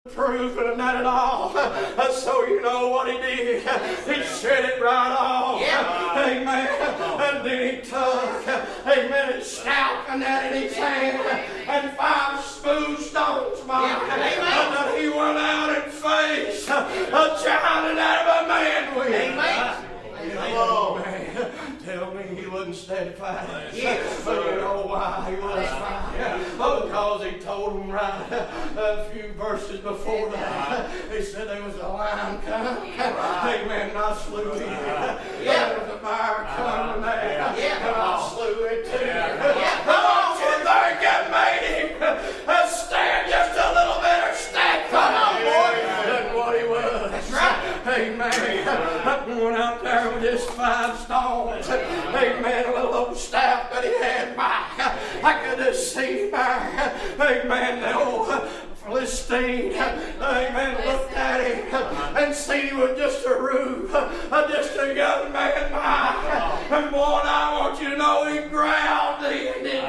Proof of that at all. So you know what he did. He shut it right off. Amen. And then he took, amen, his scalp and that in his hand and 5 smooth stones, Mike. And then he went out and faced a giant and out of a man with. Amen. Amen. Tell me he wasn't steadfast. But you know why he was fine? Because he told them right a few verses before that. He said there was a lion coming. Amen. And I slew him. There was a bear coming there. And I slew it too. Don't you think it made him stand just a little bit or stand? Come on, boy. That's what he was. That's right. Amen. Went out there with his 5 stones. Amen. A little old staff that he had by. I could just see him there. Amen. The old Philistine. Amen. Looked at him and seen he was just a rube. Just a young man by. And boy, I want you to know he growled in it.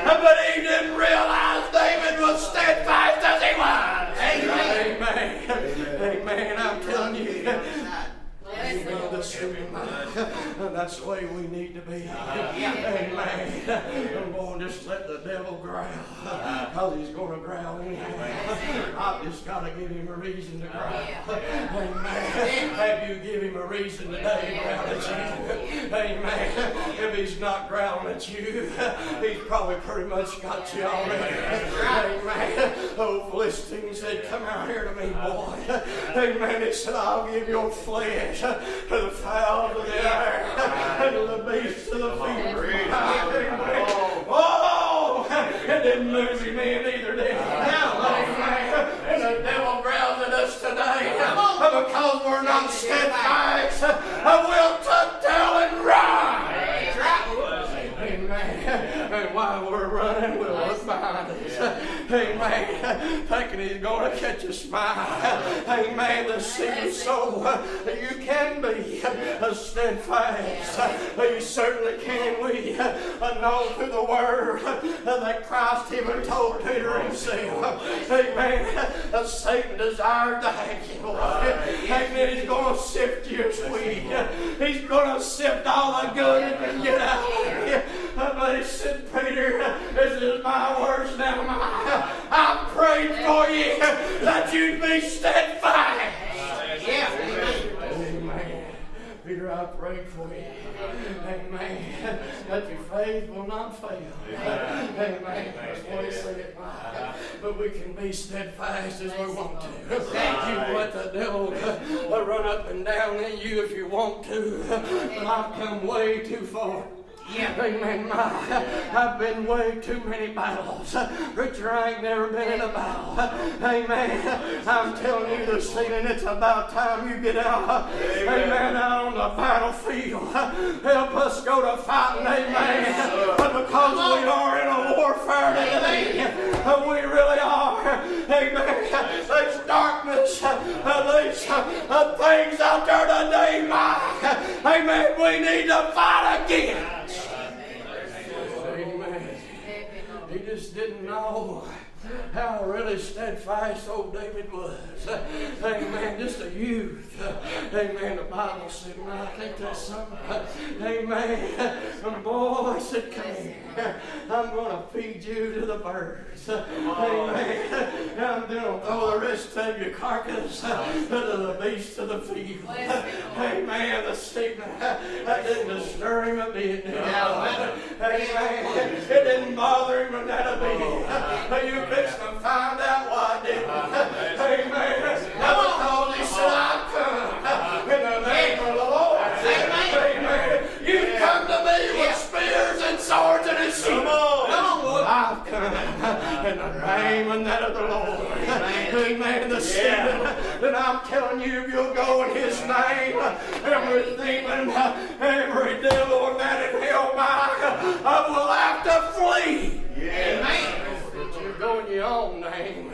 But he didn't realize David was steadfast as he was. Amen. Amen. Amen. I'm telling you. And that's the way we need to be. Amen. And boy, just let the devil growl. Because he's going to growl anyway. I've just got to give him a reason to growl. Amen. Have you give him a reason today to growl at you? Amen. If he's not growling at you, he's probably pretty much got you already. Amen. Old Philistine said, come out here to me, boy. Amen. He said, I'll give your flesh to the fowls of the air and to the beasts of the field. Oh, it didn't move him in either, did it? And the devil growls at us today because we're not steadfast. We'll tuck tail and run. Amen. And while we're running, we'll look behind us. Amen. Thinking he's going to catch a smile. Amen. The seed soul. You can be steadfast. You certainly can. We know through the word that Christ even told Peter himself. Amen. Satan desired to have you. Amen. He's going to sift you as wheat. He's going to sift all the good he can get out of you. But he said, Peter, this is my words now. I prayed for you that you'd be steadfast. Amen. Peter, I prayed for you. Amen. That your faith will not fail. Amen. That's what he said. But we can be steadfast as we want to. You let the devil run up and down in you if you want to. But I've come way too far. Amen. I've been way too many battles. Preacher, I ain't never been in a battle. Amen. I'm telling you this evening, it's about time you get out. Amen. Out on the battlefield. Help us go to fighting. Amen. But because we are in a warfare today, we really are. Amen. There's darkness. There's things out there today, amen. We need to fight again. Amen. He just didn't know how really steadfast old David was. Amen. Just a youth. Amen. The Bible said, and I think that's something. Amen. And the boy said, come here. I'm going to feed you to the birds. Amen. I'm going to throw the rest of your carcass to the beasts of the field. Amen. The sickness, that didn't disturb him a bit. Amen. It didn't bother him a bit. You fixing to find out why, didn't you? Amen. Because he said, I've come in the name of the Lord. Amen. You come to me with spears and swords and a shield. I've come in the name and that of the Lord. Amen. The season. And I'm telling you, if you'll go in his name, every demon, every devil and that in hell will have to flee. Amen. You're going your own name.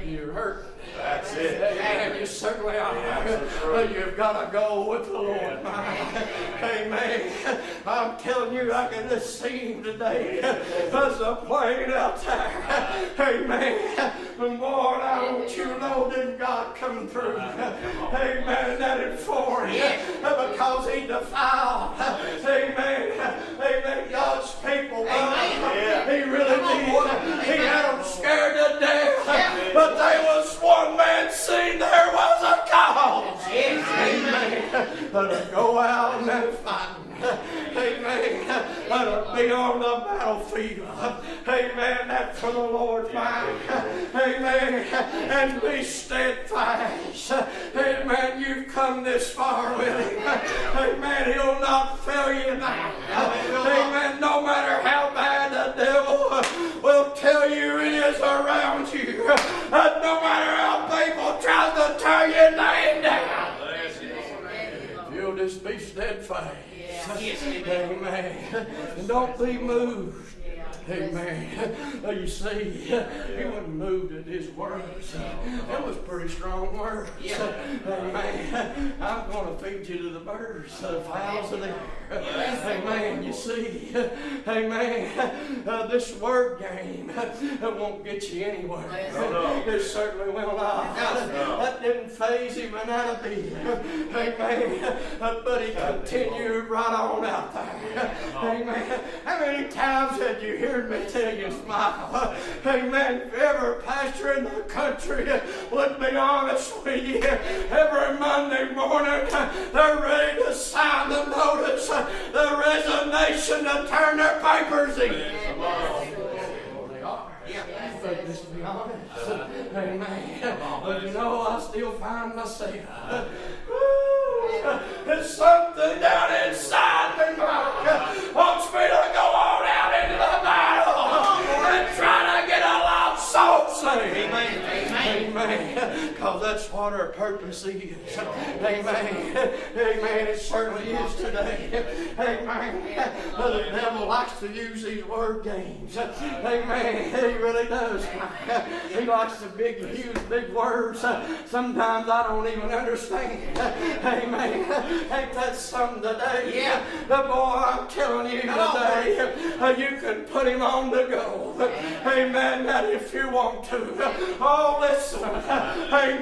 You're hurt. That's it. Amen. You certainly are. You've got to go with the Lord. Amen. I'm telling you, I can just see him today. There's a plane out there. Amen. And Lord, I want you to know that God come through. Amen. That is for you. Because he defiled. Amen. Amen. God's people. He really did. He had them scared to death. But there was one man seen there was a cause. Amen. Let us go out and fight. Amen. Let us be on the battlefield. Amen. That's for the Lord's mind. Amen. And be steadfast. Amen. You've come this far with him. Amen. He'll not fail you now. Amen. No matter how bad the devil will tell you he is around you. No matter how people try to tear your name down. You'll just be steadfast. Amen. And don't be moved. Amen. You see, he wasn't moved at his words. That was pretty strong words. Amen. I'm going to feed you to the birds, the fowls of the air. Amen. You see, amen. This word game won't get you anywhere. It certainly will not. That didn't faze him an bit. Amen. But he continued right on out there. Amen. How many times had you heard me tell you smile? Amen. If every pastor in the country would be honest with you, every Monday morning they're ready to sign the notice, the resignation to turn their papers in. They are. But just be honest. Amen. But you know, I still find myself. There's something down inside me, Mike, wants me to go on out into the battle and try to get a lost soul saved. Amen. Amen. Because that's what our purpose is. Amen. Amen. It certainly is today. Amen. The devil likes to use these word games. Amen. He really does. He likes to use big words. Sometimes I don't even understand. Amen. Ain't that something today? Yeah. The boy, I'm telling you today, you can put him on the go. Amen. That if you want to. Oh, listen. Amen.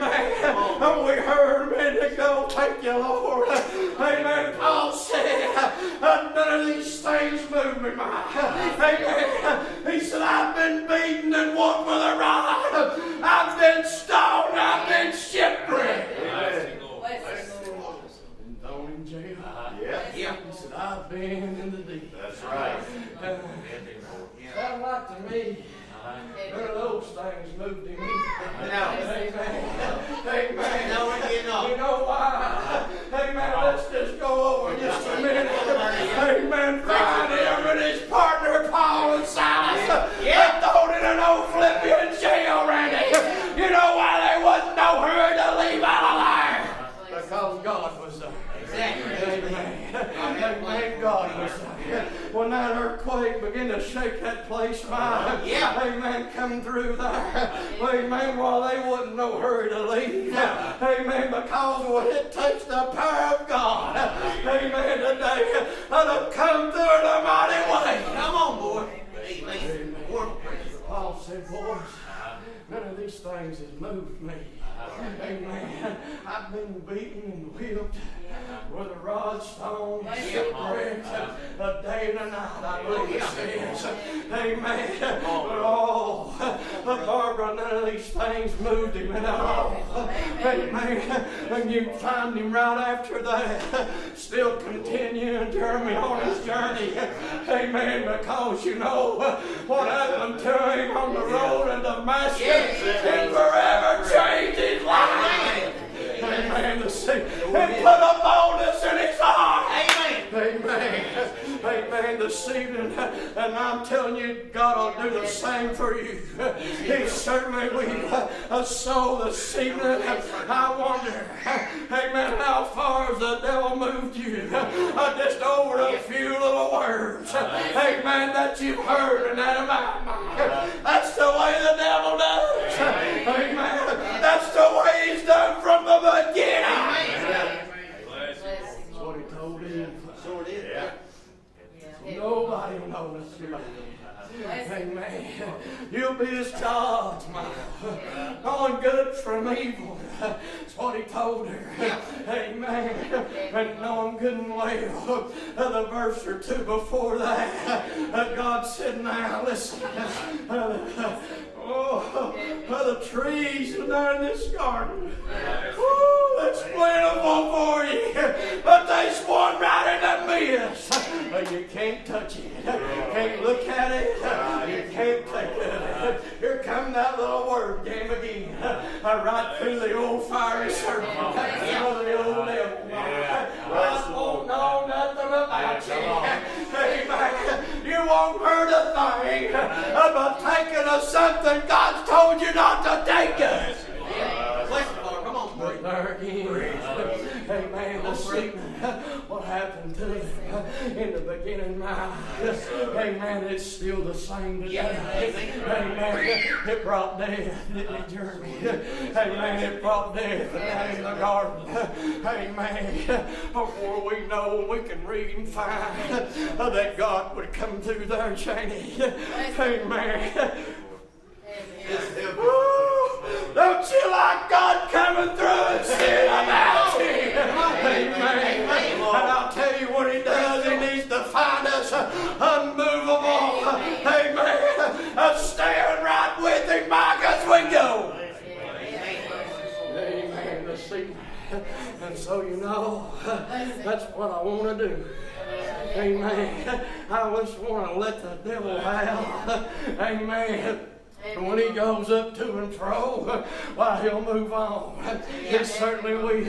We heard a minute ago. Thank you, Lord. Amen. Paul said, none of these things move me, Mike. Amen. He said, I've been beaten and won with a rod. I've been stoned. I've been shipwrecked. Thrown in jail. He said, I've been in the deep. That's right. Sounds like to me, none of those things moved him. Amen. Amen. You know why? Amen. Let's just go over just a minute. Amen. Find him and his partner Paul and Silas. Thrown in an old Philippian jail, Randy. You know why there wasn't no hurry to leave out of there? Because God was there. Amen. Amen. God was there. When that earthquake began to shake that place, amen, come through there. Amen. While they wasn't no hurry to leave. Amen. Because when it takes the power of God, amen, today, it'll come through in a mighty way. Come on, boy. Amen. Paul said, boys, none of these things has moved me. Amen. I've been beaten and whipped with a rod, stone, shipwrecked, a day and a night, I believe it says. Amen. But Barbara, none of these things moved him at all. Amen. And you can find him right after that, still continuing to journey on his journey. Amen. Because you know what happened to him on the road to Damascus and forever changed his life. Amen. And put a boldness in his heart. Amen. Amen. This evening, and I'm telling you, God will do the same for you. He certainly will. So this evening, I wonder, amen, how far has the devil moved you? Just over a few little words, amen, that you've heard and that about me. That's the way the devil does. Amen. That's the way he's done from the beginning. That's what he told him. So it is. evil. That's what he told her. Amen. And knowing good and well, the verse or two before that, God said, now listen, the trees down in this garden, that's plentiful for you, but there's one right in the midst. You can't touch it. You can't look at it. You can't take it. Here come that little word game again. Right through the old fiery serpent. The old devil. I won't know nothing about you. Amen. You won't hurt a thing about taking of something God's told you not to take it. Come on, breathe. There again. Amen. The sickness, what happened to them in the beginning, amen, it's still the same today. Amen. It brought death, didn't it, Jeremy? Amen. It brought death down in the garden. Amen. Before we know, we can read and find that God would come through there, Cheney. Amen. Don't you like God coming through and saying about you? Amen. And I'll tell you what he does. He needs to find us unmovable. Amen. Staying right with him, Mike, as we go. Amen. Let's see. And so you know, that's what I want to do. Amen. I just want to let the devil have. Amen. And when he goes up to and fro, why, he'll move on. He certainly will.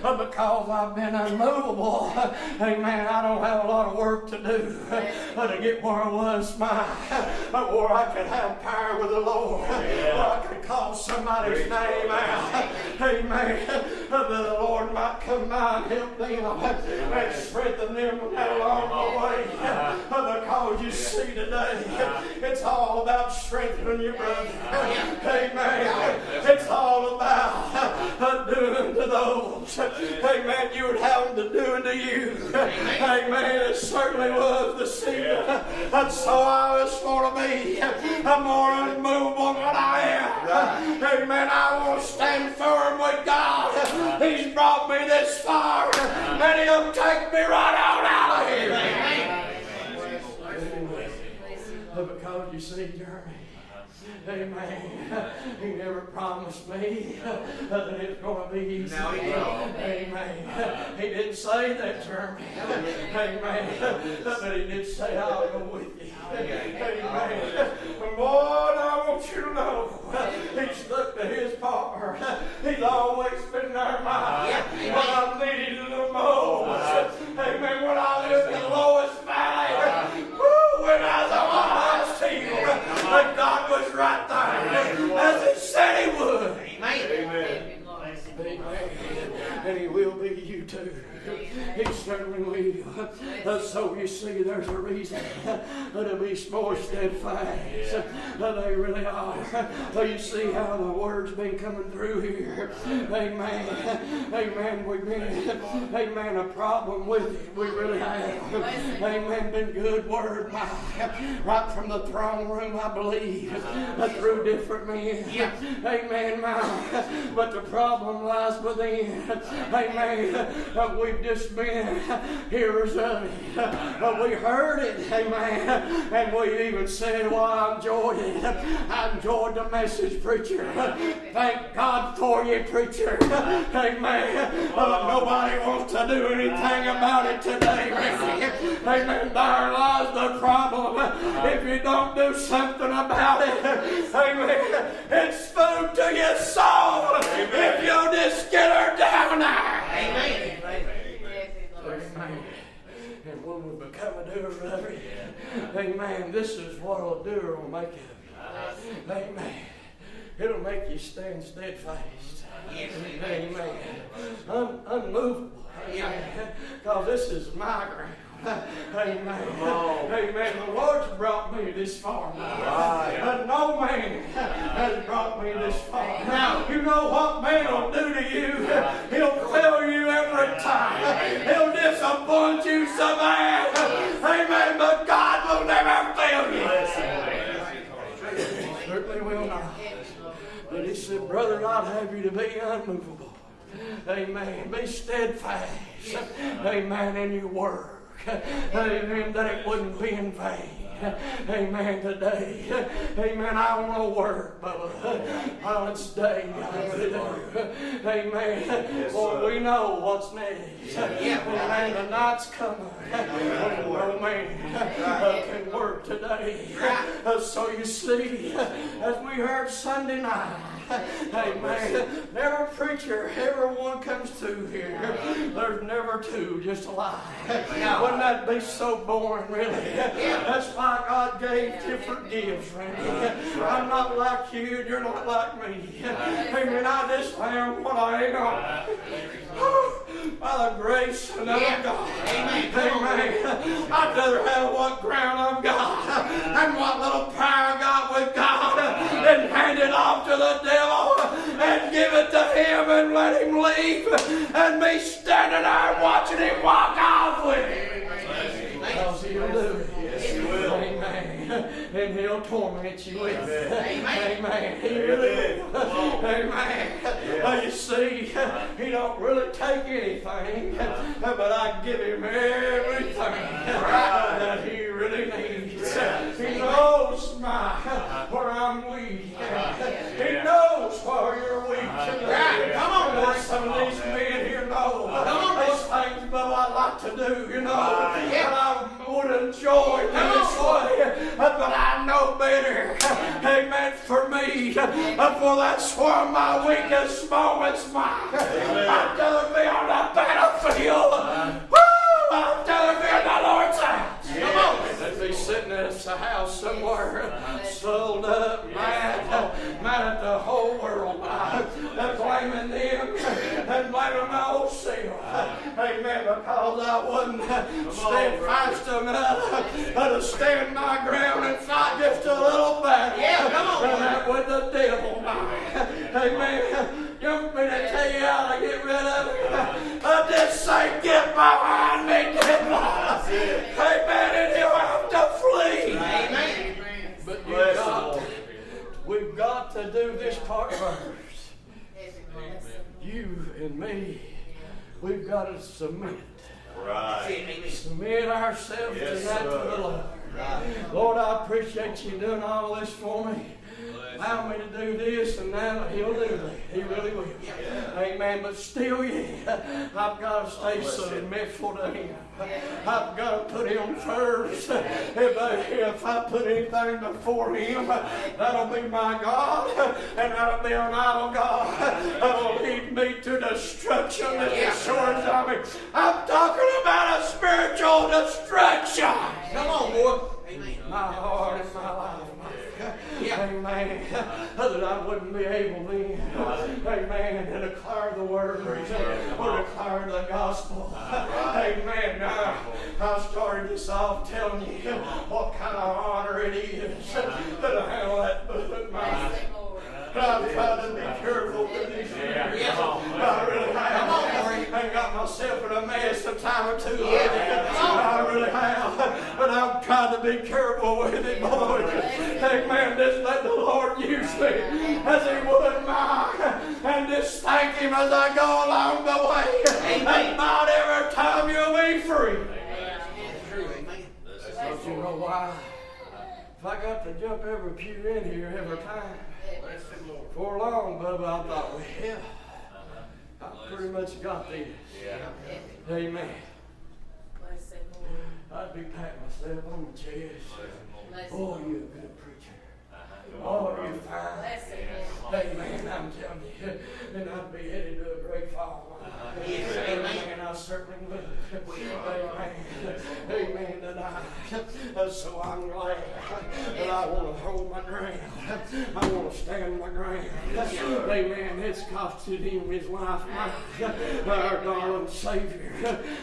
Because I've been unmovable. Amen. I don't have a lot of work to do to get where I was, where I could have power with the Lord. Where I could call somebody's name out. Amen. That the Lord might come by and help them and strengthen them along the way. Because you see today, it's all about strengthening your brother. Amen. It's all about doing to those. Amen. You would have them to do unto you. Amen. It certainly was the season. And so I just want to be more unmovable than I am. Amen. I want to stand firm with God. He's brought me this far, and he'll take me right on out of here. Amen. Because you see, Jeremy, amen, he never promised me that it's going to be easy. No, he didn't. Amen. He didn't say that, Jeremy. Amen. But he did say, I'll go with you. Amen. But Lord, I want you to know, he stuck to his partner. He's always been there, when I needed him the most. Amen. When I lived in the lowest valley, when I was on my highest hill, but God was right there, as he said he would. Amen. Amen. Amen. And he will be you too. He certainly will. So you see, there's a reason to be more steadfast. They really are. So you see how the word's been coming through here. Amen. Amen. We've been, amen, a problem with it. We really have. Amen. Been good word. Right from the throne room, I believe. Through different men. Amen. But the problem lies within. Amen. We've just been hearers of it. We heard it. Amen. And we even said, well, I enjoyed it. I enjoyed the message, preacher. Thank God for you, preacher. Amen. Nobody wants to do anything about it today. Amen. There lies the problem. If you don't do something about it, amen, it's food to your soul. If you just get her down there. Amen. Amen. And when we become a doer of it, amen, this is what a doer will make of you. Amen. It'll make you stand steadfast. Amen. Unmovable. Because this is my ground. Amen. Amen. The Lord's brought me this far now. And no man has brought me this far. Now, you know what man will do to you? He'll fail you every time. He'll disappoint you so bad. Amen. But God will never fail you. Certainly will not. But he said, Brother, I'd have you to be unmovable. Amen. Be steadfast. Amen. In your work. Amen. That it wouldn't be in vain. Amen. Today. Amen. I want to work, Bubba. While it's day. Amen. Lord, we know what's next. Amen. The night's coming. No man can work today. So you see, as we heard Sunday night, amen. Every preacher, everyone comes to here. There's never two, just a lie. Wouldn't that be so boring, really? That's why God gave different gifts, Randy. I'm not like you, and you're not like me. Amen. I just am what I am. By the grace of God. Amen. I'd rather have what ground I've got and what little power I got with God than hand it off to the devil and give it to him and let him leave and me standing there watching him walk off with it. Because he'll do it. Yes, he will. Amen. And he'll torment you with it. Amen. He really will. Amen. You see, he don't really take anything, but I give him everything that he really needs. He knows where I'm weak. He knows where you're weak. Come on, boy. Some of these men here know these things, but I like to do, you know. And I would enjoy this way, but I know better. Amen. For me, for that's where my weakest moments mine. I'd rather be on the battlefield. I'd rather be in the Lord's house. Come on. Than be sitting in a house somewhere, sold up, mad at the whole world, blaming them and blaming my old self. Amen. Because I wasn't steadfast enough to stand my ground and fight just a little battle. And that with the devil. Amen. You want me to tell you how to get rid of it? I just say, get behind me, get behind. Amen. And he'll have to flee. Amen. But we've got to do this part first. You and me, we've got to submit. Right. Submit ourselves to that to the Lord. Lord, I appreciate you doing all this for me. Allow me to do this and that. He'll do that. He really will. Amen. But still, I've got to stay submitful to him. I've got to put him first. If I put anything before him, that'll be my God, and that'll be an idol God. That'll lead me to destruction as sure as I'm talking about a spiritual destruction. Come on, boy. My heart and my life. Amen. That I wouldn't be able then, amen, to declare the word or declare the gospel. Amen. I started this off telling you what kind of honor it is that I have that book, man. I've tried to be careful with these years. I really have. I got myself in a mess a time or two. I really have. But I've tried to be careful with it, boy. Amen. Just let the Lord use me as he would mine. And just thank him as I go along the way. And not every time you'll be free. Don't you know why? If I got to jump every pew in here every time, for long, Bubba, I thought, well, I pretty much got this. Amen. I'd be patting myself on the chest. Oh, you're a good preacher. Oh, you're fine. Amen, I'm telling you. And I'd be headed to a great fall. Amen, I certainly would. Amen, tonight. So I'm glad that I want to hold my ground. I want to stand my ground. Amen, it's costed him his life, our darling Savior,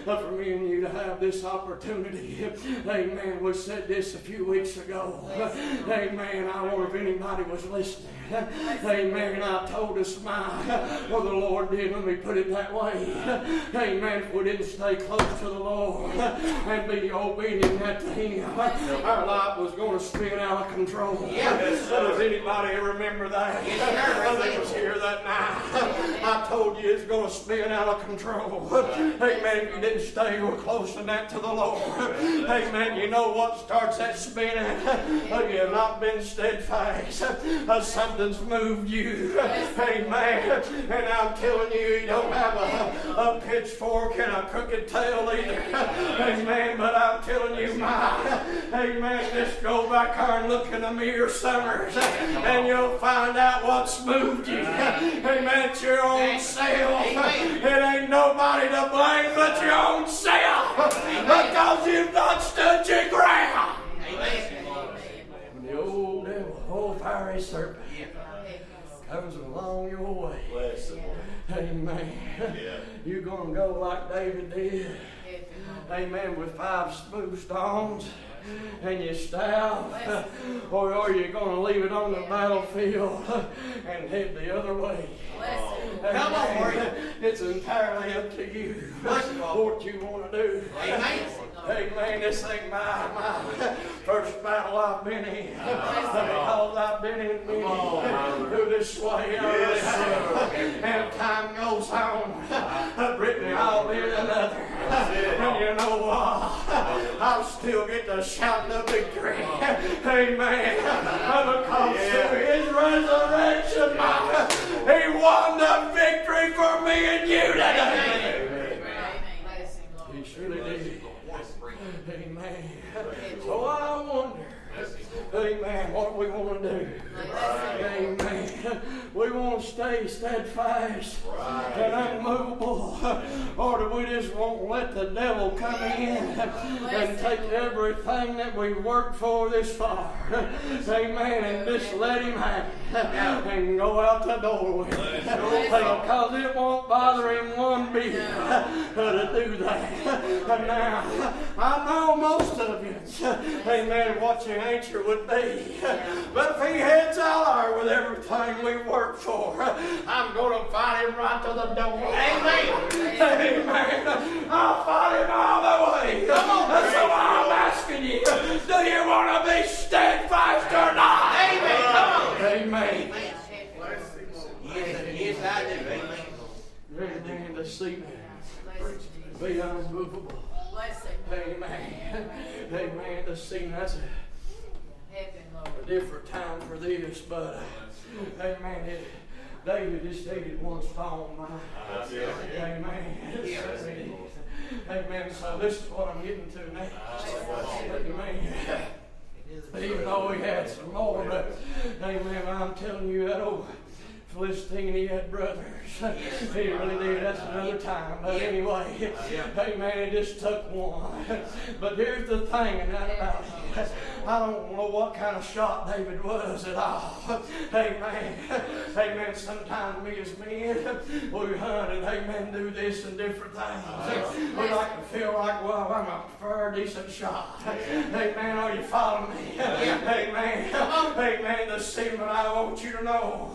for me and you to have this opportunity. Amen, we said this a few weeks ago. Amen, I wonder if anybody was listening. Amen. I told us well, the Lord did. Let me put it that way. Amen. If we didn't stay close to the Lord and be obedient to Him, our life was going to spin out of control. Yes, does anybody remember that? They was here that night. I told you it's going to spin out of control. Amen. If you didn't stay close enough to the Lord. Amen. You know what starts that spinning? You have not been steadfast. Something's moved you. Amen. And I'm telling you, you don't have a pitchfork and a crooked tail either. Amen. But I'm telling you, amen, just go back there and look in the mirror, Summers, and you'll find out what's moved you. Amen. It's your own self. It ain't nobody to blame but your own self. Because you've not stood your ground. When the old devil, old fiery serpent, comes along your way. Amen. You're going to go like David did. Amen. With 5 smooth stones and your staff. Or are you going to leave it on the battlefield and head the other way? Come on, it's entirely up to you what you want to do. Amen. This ain't my first battle I've been in. Because I've been in many through this way. And time goes on. Brittany, I'll be another. And you know what? I'll still get to shout the victory. Amen. Because through His resurrection, He won the victory for me and you today. He surely did. Amen. So I wonder, amen, what we want to do. Amen. We want to stay steadfast and unmovable. Or do we just want to let the devil come in and take everything that we've worked for this far? Amen. And just let him have it and go out the door with it. Because it won't bother him one bit to do that. And now, I know most of you, amen, what your answer would be. But if he heads out there with everything we worked for, I'm going to fight him right to the door. Amen. Amen. I'll fight him all the way. Come on. So I'm asking you, do you want to be steadfast or not? Amen. Come on. Amen. Yes, I do. Amen. Everything to see me. Be unmovable. Amen. Amen. The scene, that's a different time for this, but amen. David just stated one stone, amen. Amen. So this is what I'm getting to now. Amen. Even though he had some more, but amen, I'm telling you, that old Philistine, he had brothers. He really did. That's another time. But anyway, amen, it just took one. But here's the thing, and that I don't know what kind of shot David was at all. Amen. Amen. Sometimes me as men, we hunt and amen, do this and different things. We like to feel like, well, I'm a fair decent shot. Amen. Are you following me? Amen. Amen. The seaman, I want you to know.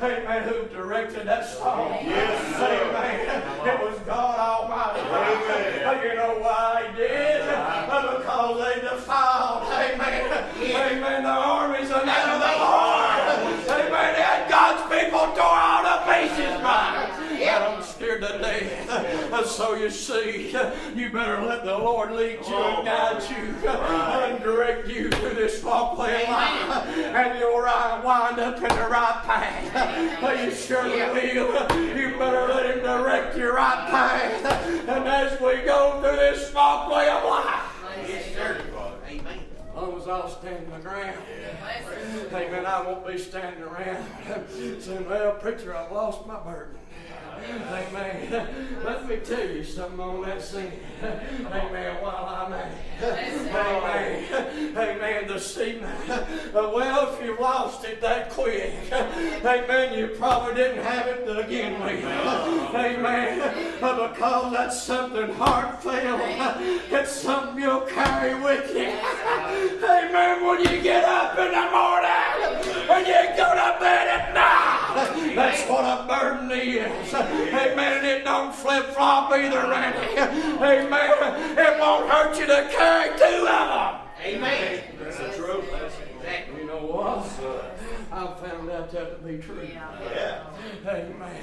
Amen. Who directed that song? Yes, amen. It was God Almighty. Amen. You know why He did? Because they defiled. Amen. Amen. The armies of the Lord. Amen. They had God's people tore out of pieces, man. I'm scared to death. So you see, you better let the Lord lead you and guide you and direct you through this walkway of life, and you'll wind up in the right path. You surely will. You better let Him direct your right path. And as we go through this walkway of life, yes, sir. Amen. As long as I'll stand my ground. Amen. I won't be standing around saying, well, preacher, I've lost my burden. Amen. Let me tell you something on that scene. Amen. While I'm at it. Amen. Amen. The scene. Well, if you lost it that quick, amen, you probably didn't have it to begin with. Amen. Because that's something heartfelt. It's something you'll carry with you. Amen. When you get up in the morning, when you go to bed at night. That's what a burden is. Amen. And it don't flip-flop either, Randy. Amen. It won't hurt you to carry two of them. Amen. That's the truth. Exactly. You know what? I found out that to be true. Yeah. Amen.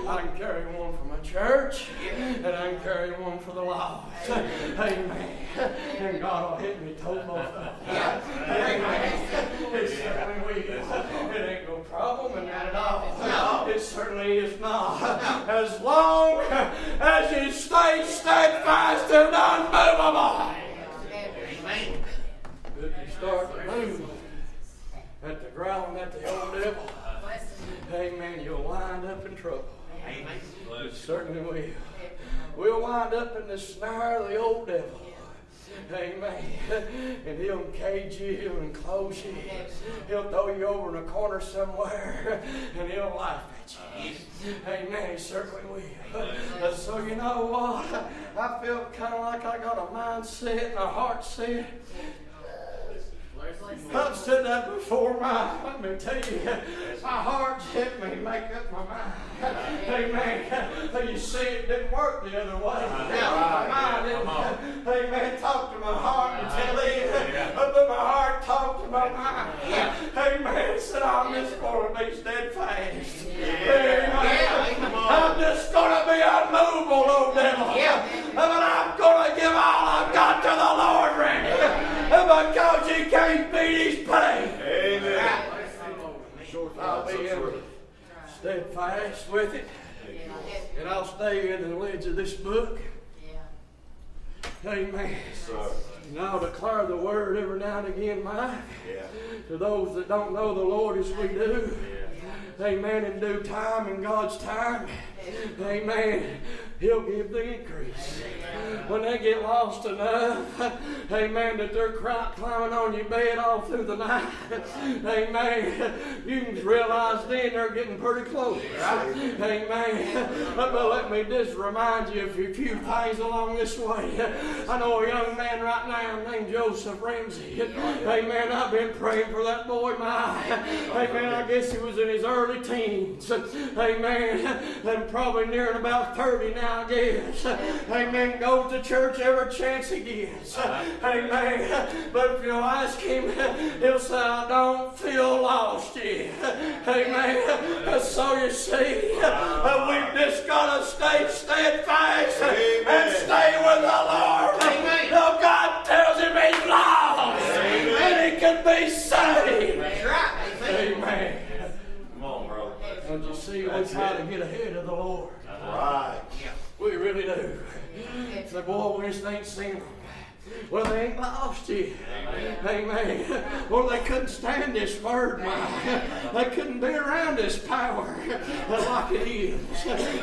I can carry one for my church, and I can carry one for the lost. Amen. And God will hit me total. Amen. It certainly will. It ain't no problem in that at all. It certainly is not. As long as you stay steadfast and unmovable. Amen. If you start to move at the growling at the old devil, amen, you'll wind up in trouble. Amen. You certainly will. We'll wind up in the snare of the old devil. Amen. And he'll cage you, he'll enclose you, he'll throw you over in a corner somewhere, and he'll laugh at you. Amen. He certainly will. So you know what? I feel kind of like I got a mindset and a heart set. I've said that before, let me tell you, my heart hit me, make up my mind. Amen. You see, it didn't work the other way. My mind didn't, amen, talk to my heart and tell it, but my heart talked to my mind. Amen. Said, I'm just going to be steadfast. Amen. I'm just going to be unmovable, old devil. But I'm going to give all I've got to the Lord, Randy. Because he can't beat his pay. Amen. I'll be steadfast with it. And I'll stay in the lids of this book. Amen. And I'll declare the word every now and again, Mike. To those that don't know the Lord as we do. Amen. In due time, in God's time. Amen. He'll give the increase. When they get lost enough, amen, that they're climbing on your bed all through the night, amen, you can realize then they're getting pretty close. Amen. But let me just remind you of a few things along this way. I know a young man right now named Joseph Ramsey. Amen. I've been praying for that boy, amen, I guess he was in his early teens. Amen. And probably nearing about 30 now. I guess. Amen. Goes to church every chance he gets. Amen. But if you ask him, he'll say, I don't feel lost yet. Amen. So you see, we've just got to stay steadfast and stay with the Lord. Amen. Till God tells him he's lost. And he can be saved. That's right. Amen. Come on, bro. Don't you see, we try to get ahead of the Lord. Right. We really do. Say, boy, we just ain't seen them. Well, they ain't lost yet. Amen. Well, they couldn't stand this word, man. They couldn't be around this power like it is.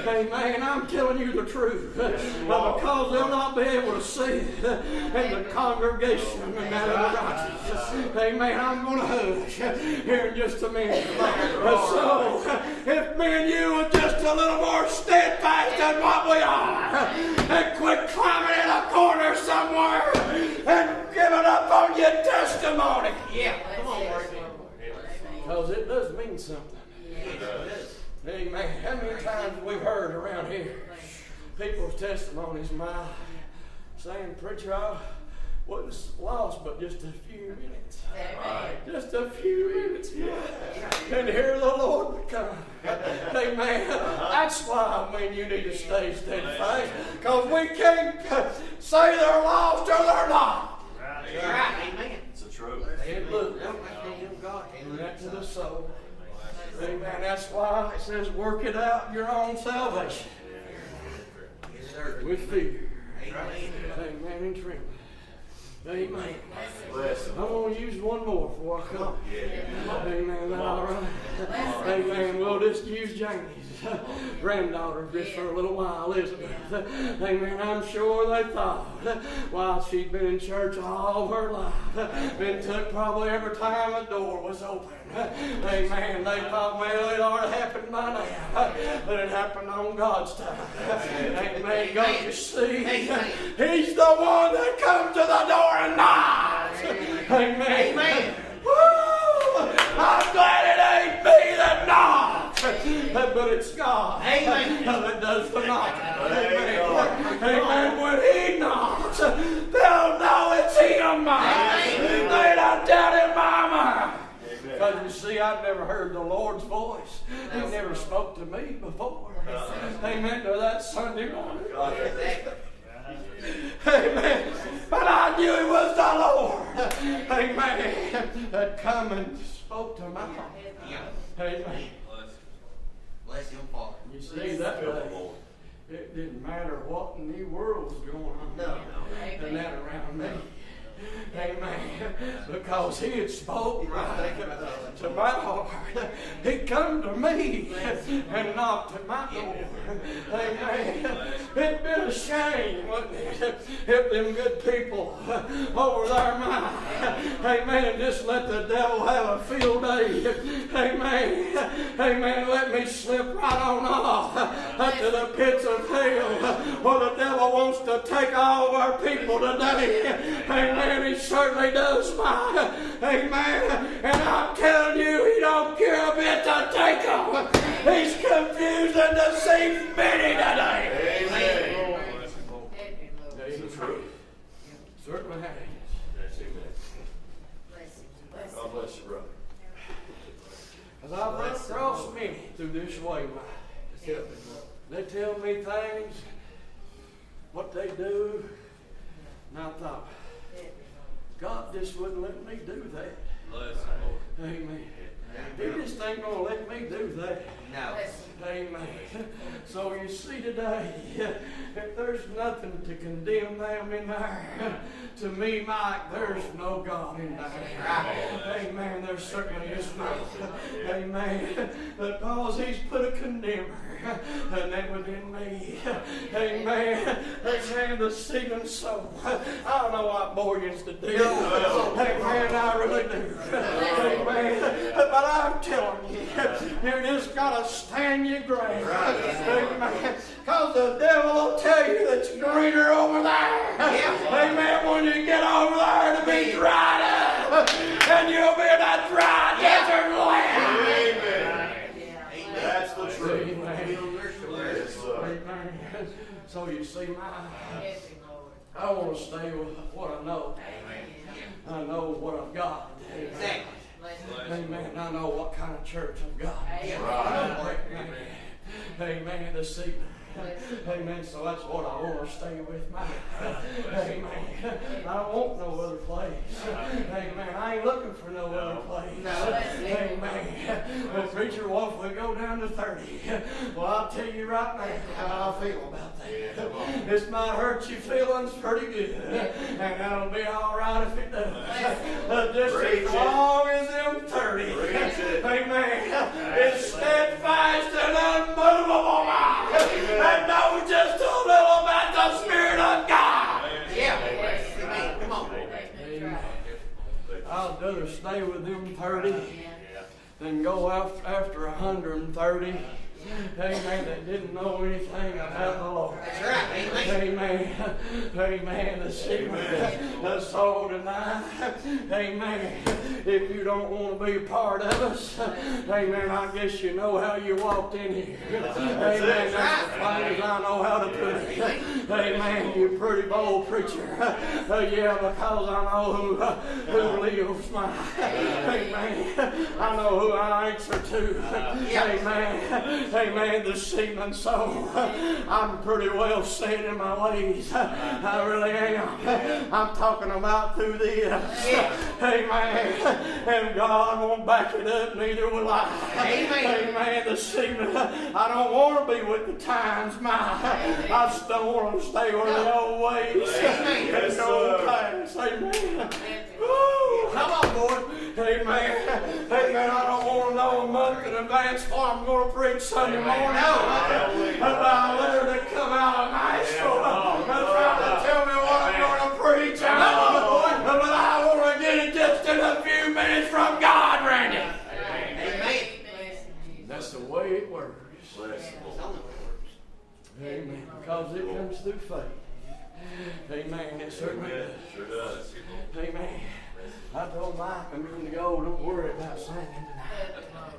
Amen. I'm telling you the truth. But because they'll not be able to see it in the congregation and that of the righteous. Amen. I'm going to hush here in just a minute. So, if me and you are just a little more steadfast than what we are, and quit climbing in a corner somewhere, and give it up on your testimony. Come on, because it does mean something. Amen. How many times have we heard around here people's testimonies, saying, preacher, I wasn't lost but just a few minutes. Just a few minutes. And here the Lord would come. Amen. That's why, you need to stay steadfast. Because we can't say they're lost or they're not. Right. Amen. It's the truth. And look, God gave that to the soul. Amen. That's why it says, work it out your own salvation. With fear. Amen. And trembling. Amen. I'm going to use one more before I come. Amen. Is that all right? Amen. We'll just use Janie's granddaughter just for a little while, Elizabeth. Amen. I'm sure they thought, while she'd been in church all her life, it took probably every time a door was open. Amen. They thought, well, it ought to happen by now. But it happened on God's time. Amen. God, you see, He's the one that comes to the door and knocks. Amen. Amen. Woo! I'm glad it but it's God that does the knocking. Amen. Amen. When He knocks, they'll know it's Him. They don't doubt in my mind. Because you see, I've never heard the Lord's voice. He never spoke to me before. Amen. To that Sunday morning. Amen. But I knew it was the Lord. Amen. That come and spoke to my heart. Amen. Bless Him, Father. You see, that day, it didn't matter what in the world was going on. And that around me. Amen. Because He had spoken right to my heart. He come to me and knocked at my door. Amen. It'd been a shame, wouldn't it, if them good people over there might, amen, just let the devil have a field day. Amen. Amen. Let me slip right on off to the pits of hell where the devil wants to take all of our people today. Amen. He certainly does mine. Amen. And I'm telling you, He don't care a bit to take them. He's confused and deceived many today. Amen. That's true. Certainly has. God bless you, brother. Because I've run across many through this way, they tell me things, what they do, and I thought, God just wouldn't let me do that. Amen. He just ain't going to let me do that. No. Amen. So you see today, if there's nothing to condemn them in there, to me, Mike, there's no God in there. Amen. There certainly is not. Amen. Because He's put a condemner and that within me. Amen. Amen. The seeming soul. I don't know what more you to do. Amen. I really do. Amen. But I'm telling you, you just got to stand your ground. Amen. Because the devil will tell you that it's greener over there. Amen. When you get over there to be dried up, and you'll be in that dry desert land. Amen. That's the truth. Yes, sir. Amen. So you see, I want to stay with what I know. I know what I've got. Exactly. Amen. I know what kind of church I've got. Right. Amen. This evening. Amen. So that's what I want to stay with, man. Amen. I don't want no other place. Amen. I ain't looking for no other place. Amen. Well, preacher, what if we go down to 30? Well, I'll tell you right now how I feel about that. This might hurt your feelings pretty good, and that'll be all right if it does. Just as long as them 30, amen, is steadfast and unmovable, and know just a little about the Spirit of God. Yeah. Come on. I'd rather stay with them 30 than go after 130. Amen. That didn't know anything about the Lord. That's right. Amen. Amen. Amen. The secret, the soul tonight. Amen. If you don't want to be a part of us, amen, I guess you know how you walked in here. Amen. That's as plain as I know how to put it. Amen. You pretty bold preacher. Yeah, because I know who lives mine. Amen. I know who I answer to. Amen. Amen. The seeming soul. I'm pretty well set in my ways. I really am. I'm talking about through this. Amen. And God won't back it up, neither will I. Amen. The seeming. I don't want to be with the times, I still want to stay with the old ways. Yes, The old sir. times. Amen. Woo. Come on, boy. Amen. Amen. I don't want to know a month in advance before I'm going to preach Sunday morning. About a letter to come out of Nashville and trying to tell me what I'm going to preach on. But I want to get it just in a few minutes from God, Randy. Amen. That's the way it works. Amen. Because it comes through faith. Amen. It certainly does. Sure does. Amen. I told Mike a minute ago, don't worry about singing tonight.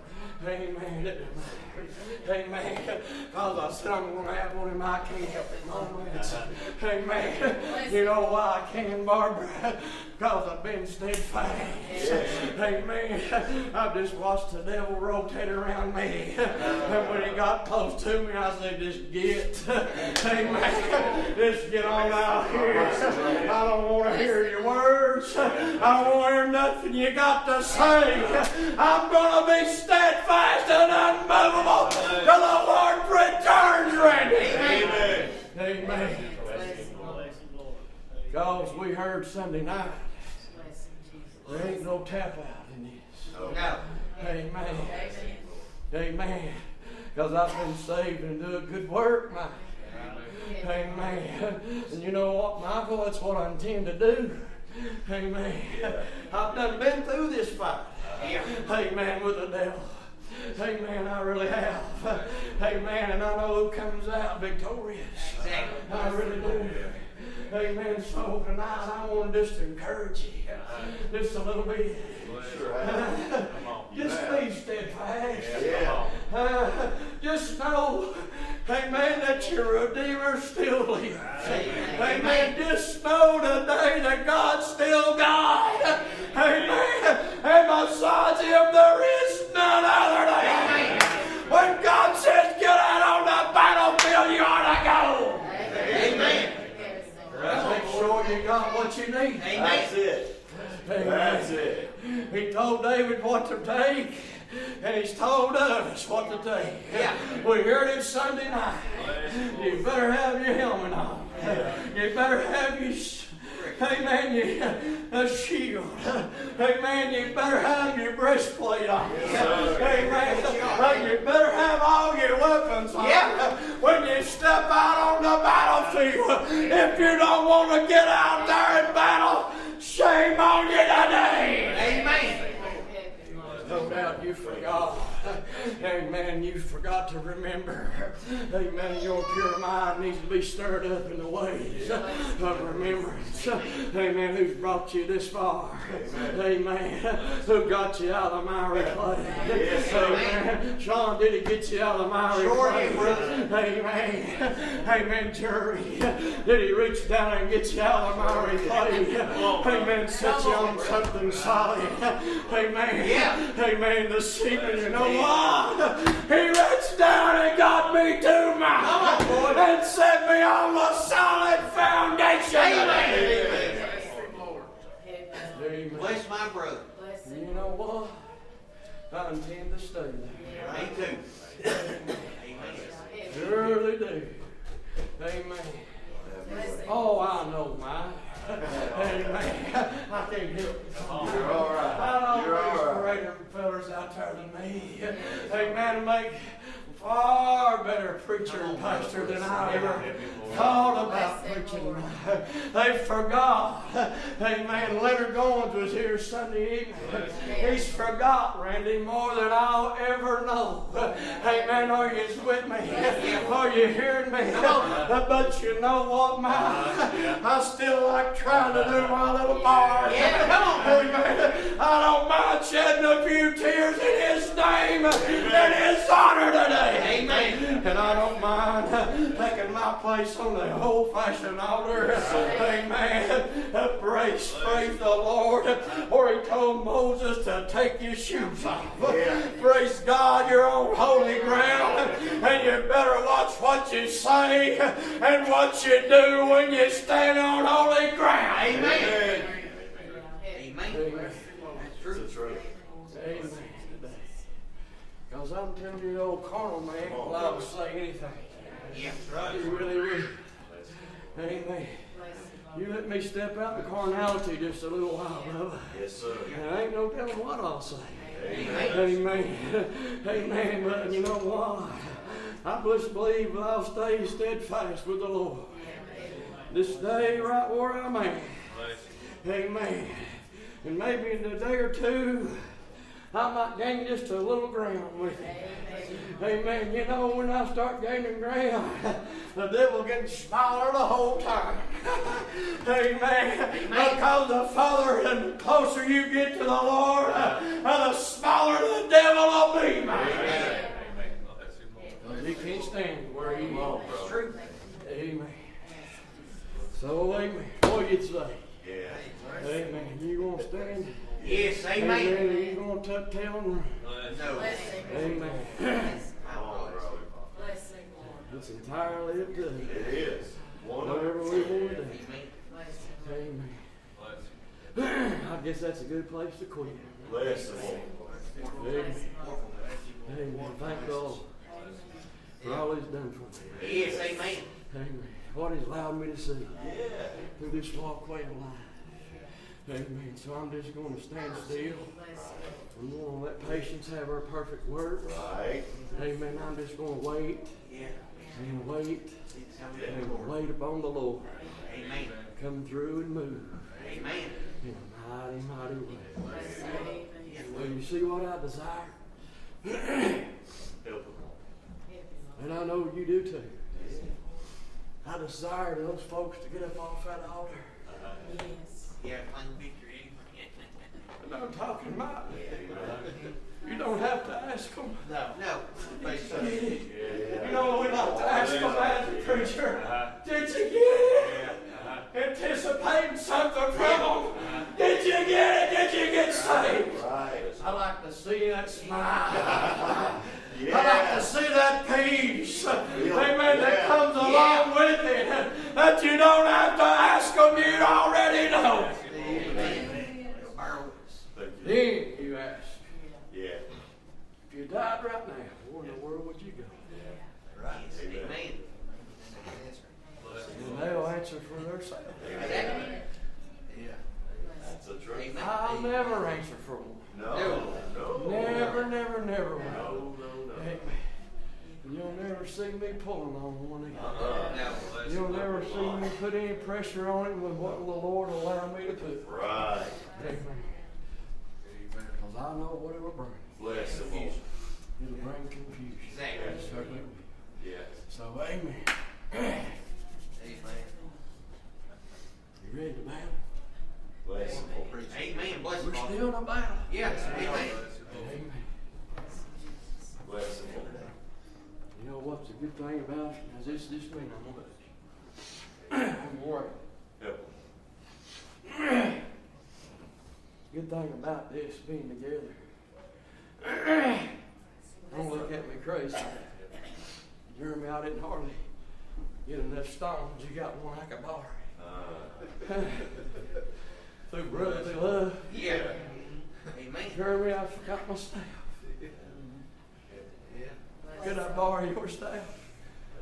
Amen. Amen. Because I said I'm going to have one of my can't help it moments. Amen. You know why I can, Barbara? Because I've been steadfast. Amen. I've just watched the devil rotate around me. And when he got close to me, I said, just get. Amen. Just get on out here. I don't want to hear your words. I don't want to hear nothing you got to say. I'm going to be steadfast and unmovable till the Lord returns, Randy. Amen. Amen. Because we heard Sunday night, there ain't no tap out in this. No. Amen. Amen. Because I've been saved and doing good work, man. Amen. And you know what, Michael? That's what I intend to do. Amen. I've done been through this fight. Amen. With the devil. Amen. I really have. Amen. And I know who comes out victorious. I really do. Amen. So tonight I want just to encourage you just a little bit. Just be steadfast. Just know, amen, that your Redeemer still lives. Amen. Just know today that God's still God. Amen. And besides Him, there is none other than Him. When God says get out on the battlefield, you ought to go. Amen. Make sure you got what you need. That's it. Amen. That's it. He told David what to take, and He's told us what to take. Yeah. We heard it Sunday night. You better have your helmet on. You better have your, a shield. Amen. You better have your breastplate on. Amen. You better have all your weapons on. Yeah. When you step out on the battlefield, if you don't want to get out there and battle, shame on you today. Amen. No doubt you forgot. Amen. You forgot to remember. Amen. Your pure mind needs to be stirred up in the ways of remembrance. Amen. Who's brought you this far? Amen. Who got you out of the miry clay? Amen. Sean, did He get you out of the miry clay? Amen. Amen. Jerry, did He reach down and get you out of the miry clay? Amen. Set you on something solid. Amen. Amen. This evening, you know what? He reached down and got me to my and set me on a solid foundation. Amen. Amen. Bless my brother. You know what? I intend to stay there. Me too. Amen. Surely do. Amen. Oh, I know, Mike. Amen. I can't help it. You're all right. I You're all know right. there's greater fellas out there than me. Amen. To make far better preacher and pastor than I ever thought about preaching. They forgot. Amen. Leonard Goins was here Sunday evening. He's forgot, Randy, more than I'll ever know. Amen. Are you with me? Are you hearing me? But you know what, man? I still like trying to do my little part. Amen. I don't mind shedding a few tears in His name and His honor today. Amen. And I don't mind taking my place on the old-fashioned altar. Amen. Praise the Lord. Or He told Moses to take your shoes off. Praise God, you're on holy ground. And you better watch what you say and what you do when you stand on holy ground. Amen. Amen. That's true. Amen. Because I'm telling you, the old carnal man will not say anything. Yeah. You really will. Amen. You let me step out in carnality just a little while, brother. Yes, sir. And ain't no telling what I'll say. Amen. Amen. Amen. But you know what? I just believe that I'll stay steadfast with the Lord. This day right where I'm at. Amen. And maybe in a day or two, I might gain just a little ground with him. Amen. You know, when I start gaining ground, the devil gets smaller the whole time. Amen. Because the farther and the closer you get to the Lord, the smaller the devil will be, man. Because he can't stand where he is. True. Amen. So, amen. What do you say? Yeah. Amen. You gonna stand? Yes, Amen. amen. You gonna tuck tail and run? No. Amen. Come on, bro. It's entirely up to you. It is. Whatever we want to do. Amen. Amen. I guess that's a good place to quit. Bless the Lord. Amen. Amen. Thank God for all He's done for me. Yes, amen. Amen. What He's allowed me to see Yeah. through this walkway of life. Amen. So I'm just going to stand still. I'm going to let patience have her perfect work. Right. Amen. I'm just going to wait Yeah. and wait and wait upon the Lord. Amen. Come through and move Amen. in a mighty, mighty way. Well, you see what I desire? Help them. And I know you do too. I desire those folks to get up off that altar. Yeah, claim victory. And I'm talking about you don't have to ask them. No. You know, we like to ask them as a preacher, did you get it? Anticipating something from them. Did you get it? Did you get saved? Right. I like to see that smile. Yeah. I like to see that peace, amen, that Yeah. comes along with it. That you don't have to ask them, you already know. Thank you. Then you ask, Yeah. if you died right now, where in the world would you go? Right. Amen. Amen. And they'll answer for themselves. Amen. That's the truth. Amen. I'll never answer for them. No. No. Never, never, never will. No, no, Amen. You'll never see me pulling on one again. no. You'll never see me put any pressure on it with what the Lord will allow me to put. Right. Amen. Because I know what it will bring. Bless the Lord. It'll bring confusion. Exactly. It certainly will. Yes. So, amen. Amen. You ready to battle? Bless the Lord. Amen. Bless We're the Lord. still in a battle. Yes. Amen. Amen. Bless the Lord. You know what's the good thing about it? Now, this means I'm going to I'm worried. Help Good thing about this being together. Don't look at me crazy. Jeremy, I didn't hardly get enough stones. You got one I could borrow. Through brotherly love. Yeah. Amen. Jeremy, I forgot my staff. Could I borrow your staff?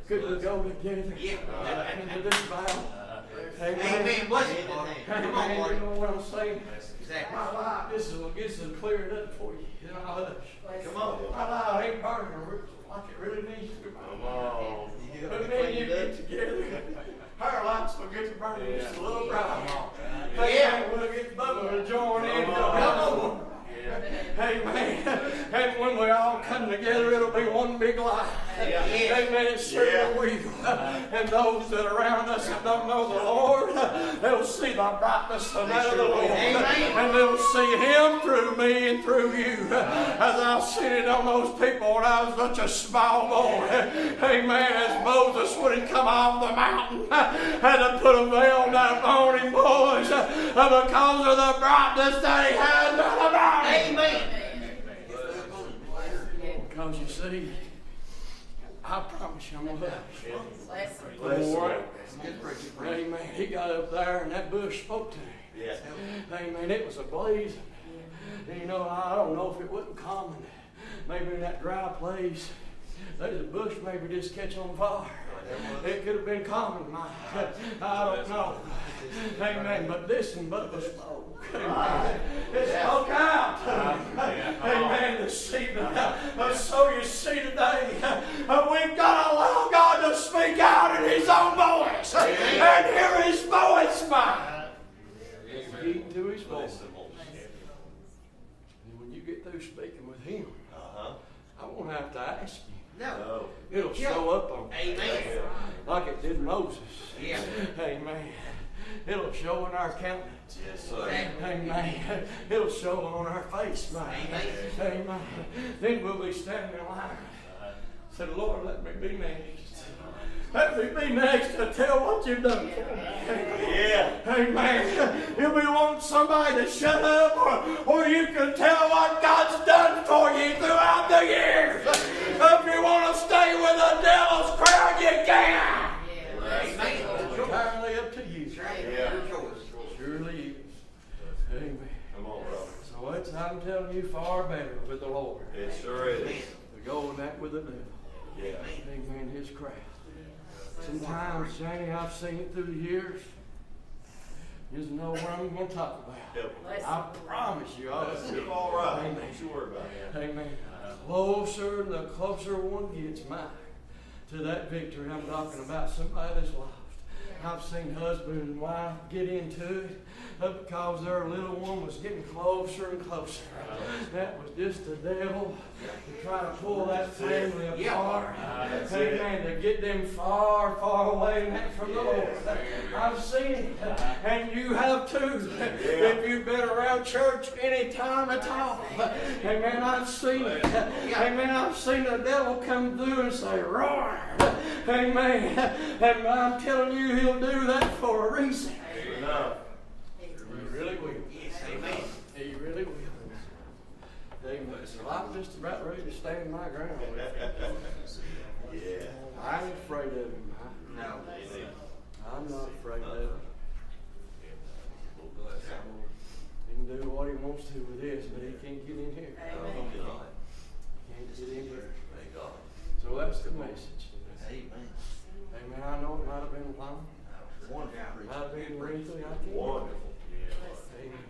Could we go together Yeah. into this battle? Amen. Bless the Lord. Come on, Amen. Lord. You know what I'm saying? Exactly. My life, this will clear it up for you. Then I'll hush. Come on. My life ain't burning like it really needs to. Come on. But then you get together. Our lights will get to burning just a little bright. Hey, we'll get Bubba to join in. Come on. Amen. And when we all come together, it'll be one big light. Amen. It certainly will. And those that are around us that don't know the Lord, they'll see the brightness of that of the Lord. And they'll see Him through me and through you. As I've seen it on those people when I was such a small boy. Amen. As Moses, when he come off the mountain, had to put a veil down on him, boys, because of the brightness that he had about him. Amen. Because you see, I promise you I'm going to hush. Bless the Lord. Amen. He got up there and that bush spoke to him. Yes. Amen. It was ablazing. And you know, I don't know if it wasn't common. Maybe in that dry place, there's a bush maybe just catch on fire. It could have been common, I don't know. Amen. But this one, but was spoke. Amen. It spoke out. Amen. To see that. So you see today, we've got to allow God to speak out in His own voice and hear His voice, man. Heed to His voice. And when you get through speaking, have to ask you. No. It'll show up on you. Amen. Like it did Moses. Yeah. Amen. It'll show in our countenance. Yes, sir. Amen. It'll show on our face, man. Amen. Amen. Then we'll be standing in line. Say, Lord, let me be next. Let me be next to tell what you've done for me. Yeah. Amen. You'll be wanting somebody to shut up, or you can tell what God's done for you throughout the years. If you want to stay with the devil's crowd, you can. Amen. It's entirely up to you. Yeah. Surely is. Amen. Come on, brother. So it's, I'm telling you, far better with the Lord. It sure is. To go in that with the devil. Yeah. Amen. His crowd. Sometimes, Johnny, I've seen it through the years. You just know what I'm going to talk about. Yep. I promise you, I'll You're all right. Amen. Don't you worry about it. Amen. The closer one gets, Mike, to that victory, I'm talking about somebody that's lost. I've seen husband and wife get into it because their little one was getting closer and closer. That was just the devil to try to pull that family apart. Amen. To get them far, far away from the Lord. I've seen it, and you have too. If you've been around church any time at all. Amen. I've seen it. Amen. I've seen the devil come through and say, roar. Amen. And I'm telling you, he'll do that for a reason. No. He really will. Yes, amen. He really will. Amen. So I'm just about ready to stand my ground with him. Yeah. I ain't afraid of him. No. I'm not afraid of him. He can do what he wants to with this, but he can't get in here. Amen. He can't get in here. So that's the message. Amen. Amen. I know it might have been long. Wonderful. Might have been lengthy. I can't. Wonderful. Amen.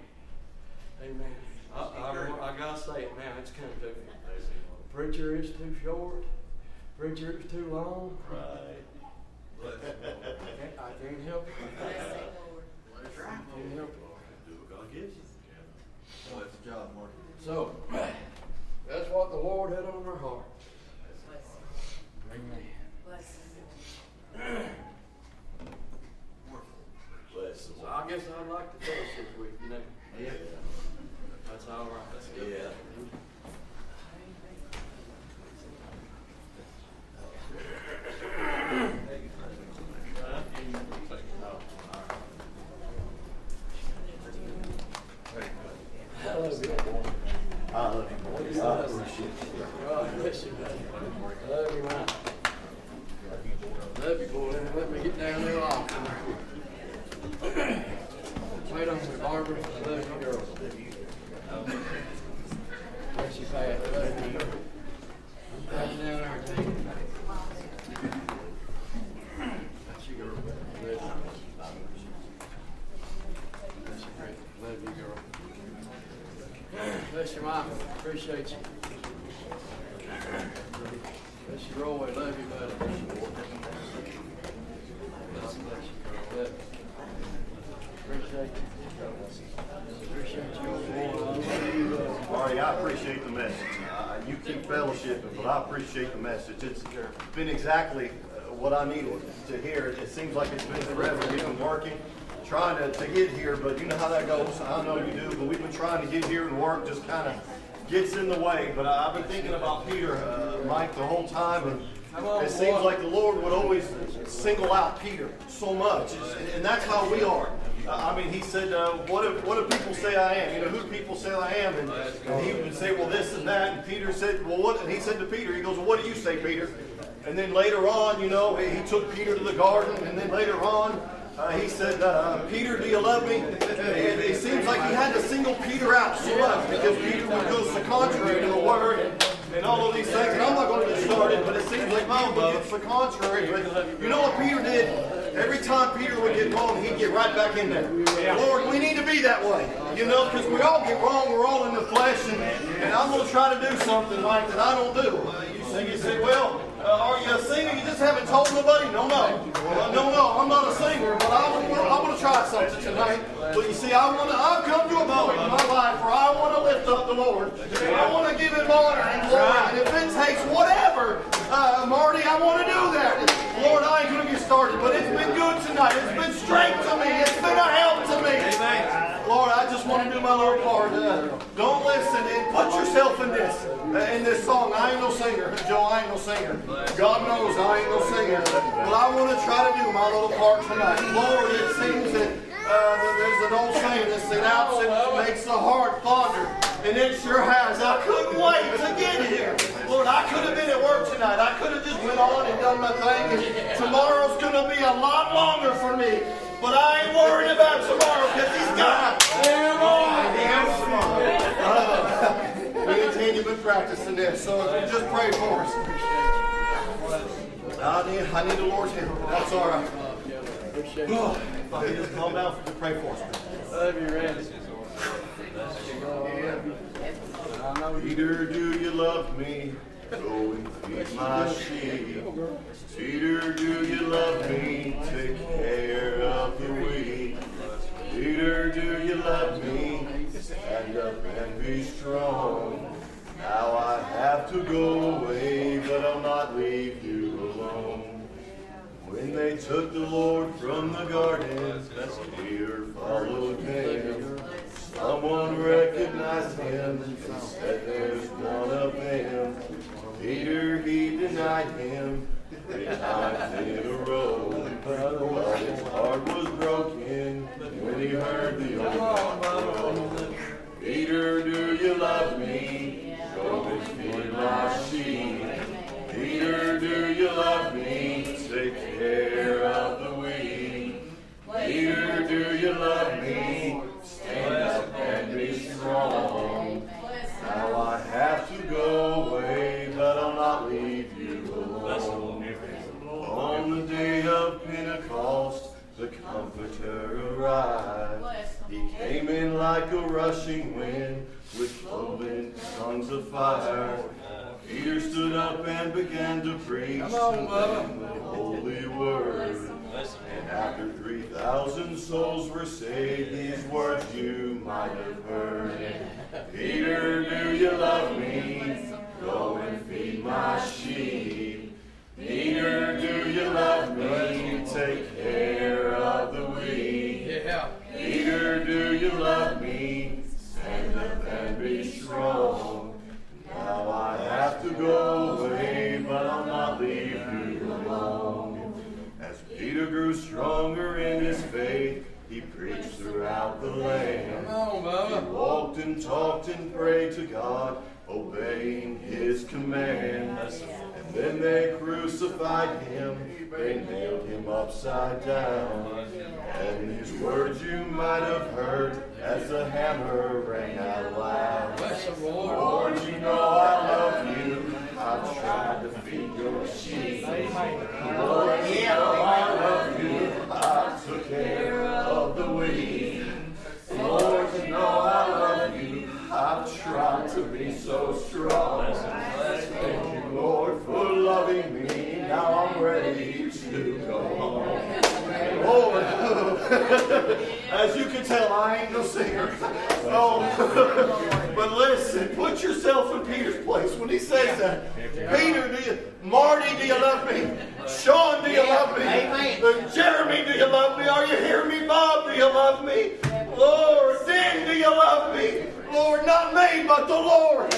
Amen. I gotta say it now. It's come to me. Preacher is too short. Preacher is too long. Right. I can't help it. That's right. I can't help it. Do what God gives you. Oh, that's the job, Mark. So, that's what the Lord had on our heart. Amen. Bless the So Lord. I guess I'd like to finish this week, you know. Yeah. That's all right. That's good. Yeah. I love you. I love you, boys. I appreciate you. God bless you, buddy. Love you, man. Love you, boy. Let me get down there off. Wait on me, Barbara. I love you, girl. Bless you, Pat. I love you. Right down there, take it. Bless you, girl. Love you. Bless you, Rick. Love you, girl. Bless you, Mom. Appreciate you. Bless you, Roy. Love you, buddy. Bless you, girl. Love you. Appreciate you. Appreciate you. Marty, I appreciate the message. You keep fellowshipping, but I appreciate the message. It's been exactly what I needed to hear. It seems like it's been forever. We've been working, trying to get here, but you know how that goes. I know you do, but we've been trying to get here, and work just kind of gets in the way. But I've been thinking about Peter, Mike, the whole time, and it seems like the Lord would always single out Peter so much, and that's how we are. I mean, he said, what do people say I am? You know, who do people say I am? And he would say, well, this and that. And Peter said, well, what? And he said to Peter, he goes, well, what do you say, Peter? And then later on, you know, he took Peter to the garden. And then later on, he said, Peter, do you love me? And it seems like he had to single Peter out so much because Peter would go so contrary to the word and all of these things. And I'm not going to get started, but it seems like my book gets the contrary. But you know what Peter did? Every time Peter would get wrong, he'd get right back in there. Lord, we need to be that way. You know, because we all get wrong. We're all in the flesh. And I'm going to try to do something like that I don't do. You say, well, Are you a singer? You just haven't told nobody? No. I'm not a singer, but I want to try something tonight. But you see, I've come to a point in my life where I want to lift up the Lord. I want to give Him honor and glory. And if it takes whatever, Marty, I want to do that. Lord, I ain't going to get started, but it's been good tonight. It's been strength to me. It's been a help to me. Lord, I just want to do my little part. Don't listen and put yourself in this song. I ain't no singer, Joe. I ain't no singer. God knows I ain't no singer. But I want to try to do my little part tonight. Lord, it seems that there's an old saying that said, absence makes the heart fonder. And it sure has. I couldn't wait to get here. Lord, I could have been at work tonight. I could have just went on and done my thing. And tomorrow's going to be a lot longer for me. But I ain't worried about tomorrow because He's got me and Tanya have been practicing this. So just pray for us. I need the Lord's help. That's all right. If I could just calm down to pray for us. I love you, Randy. Peter, do you love me? Go and feed my sheep. Peter, do you love me? Take care of the weak. Peter, do you love me? Stand up and be strong. Now I have to go away, but I'll not leave you alone. When they took the Lord from the garden, Peter followed them. Someone recognized him and said, there's one of them. Peter, he denied him 3 times in a row. But his heart was broken when he heard the old cock crow. Peter, do you love me? Go and feed my sheep. Peter, do you love me? Take care of the weak. Peter, do you love me? Stand up and be strong. Now I have to go away, but I'll not leave you alone. On the day of Pentecost, the Comforter arrived. He came in like a rushing wind with cloven tongues of fire. Peter stood up and began to preach to them the holy word. And after 3,000 souls were saved, these words you might have heard. Peter, do you love me? Go and feed my sheep. Peter, do you love me? Take care of the weak. Peter, do you love me? Stand up and be strong. Now I have to go away, but I'll not leave you alone. As Peter grew stronger in his faith, he preached throughout the land. He walked and talked and prayed to God, obeying His commands. And then they crucified Him, they nailed Him upside down. And His words you might have heard as the hammer rang out loud. Lord, you know I love you. I've tried to feed your sheep. Lord, you know I love you. I took care of the weak. Lord, you know I love you. I've tried to be so strong. Thank you, Lord, for loving me. Now I'm ready to go home. Lord, as you can tell, I ain't no singer. Oh, but listen, put yourself in Peter's place when he says that. Peter, Marty, do you love me? Sean, do you love me? Jeremy, do you love me? Are you hearing me? Bob, do you love me? Lord, Dan, do you love me? Lord, not me, but the Lord.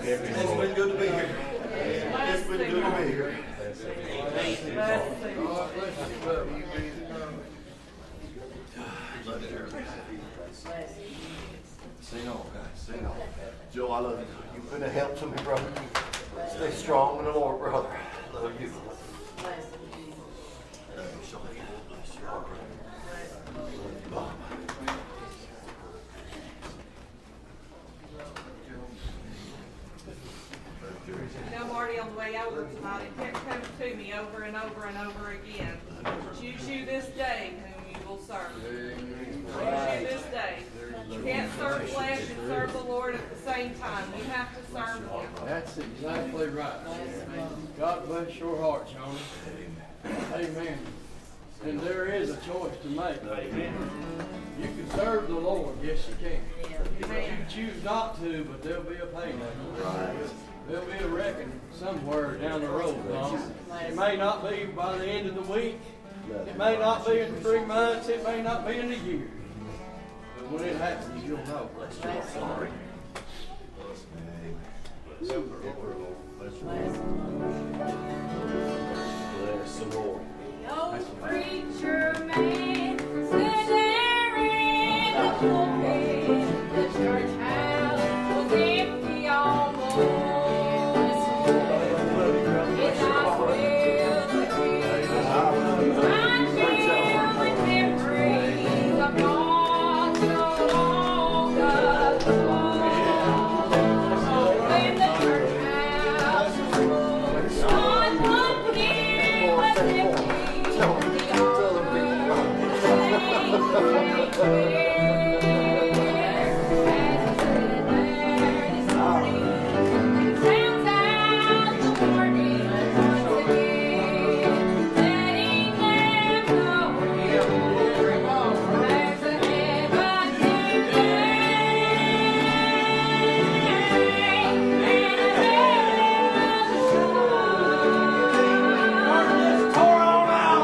It's been good to be here. It's been good to be here. Sing on, guys. Sing on. Joe, I love you. You've been a help to me, brother. Stay strong in the Lord, brother. I love you. Now, Marty, on the way over tonight, it kept coming to me over and over and over again. Choose you this day whom you will serve. Choose you this day day. You can't serve flesh and serve the Lord at the same time. You have to serve Him. That's exactly right. God bless your heart, Johnny. Amen. And there is a choice to make. You can serve the Lord, yes you can. But you choose not to, but there'll be a payday. There'll be a reckoning somewhere down the road, Tom. It may not be by the end of the week. It may not be in 3 months. It may not be in a year. But when it happens, you'll know. Sorry. Bless the Lord. No preacher man stood there in the pulpit. The church house was empty almost. His eyes filled with tears. Mine filled with memories of not so long ago. When the church house was full, on one pew was empty. Tore on out.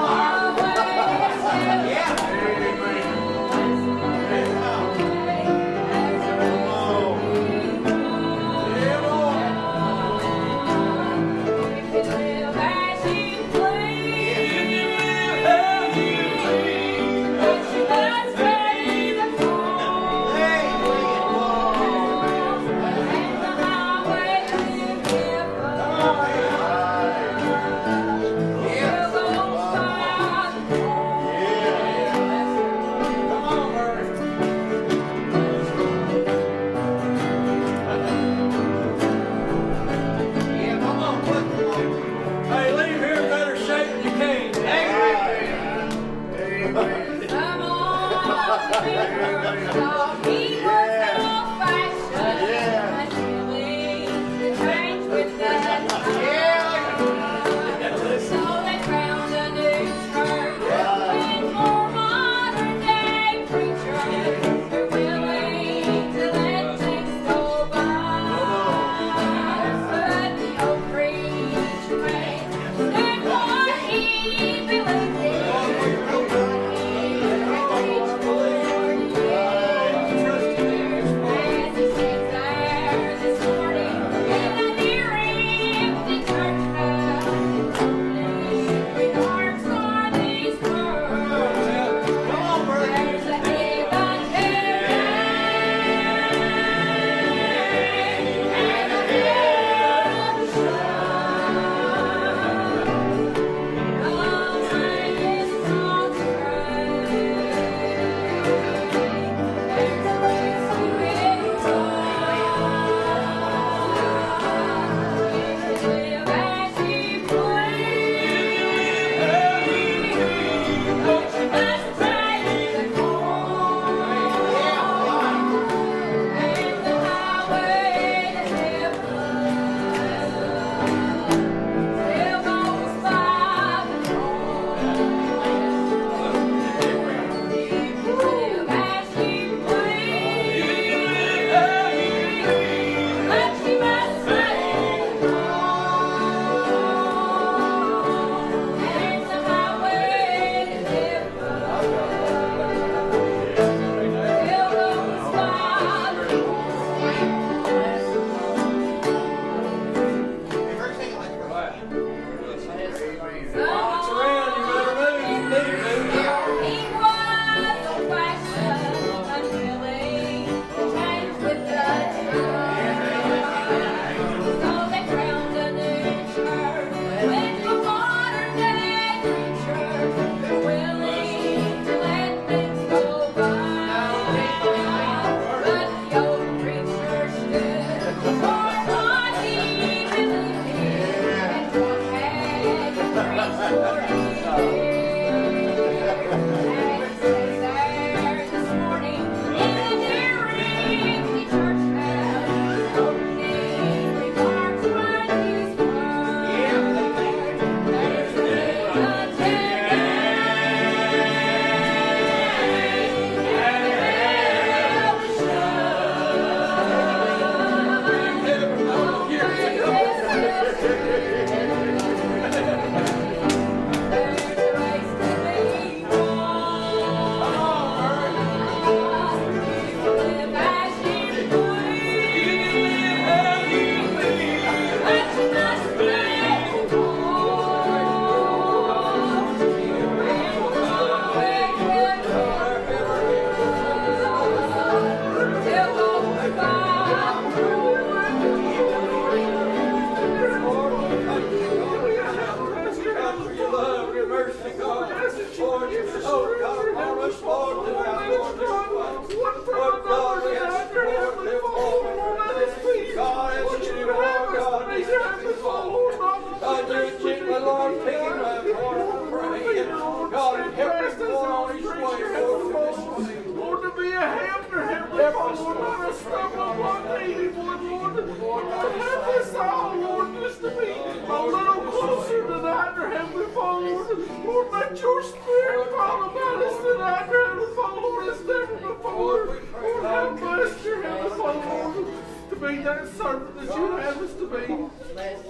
God, and help rest him us go in on his our way, strength, Lord, Lord. to this Lord, to be a help to Heavenly Father, Lord, not a stumble block anyone, Lord. Lord, help us all, Lord, just to be a little closer tonight, dear Heavenly Father, Lord. Lord, let your spirit fall about us tonight, dear Heavenly Father, Lord, as never before. Lord, help us, dear Heavenly Father, Lord, to be that servant that you have us to be.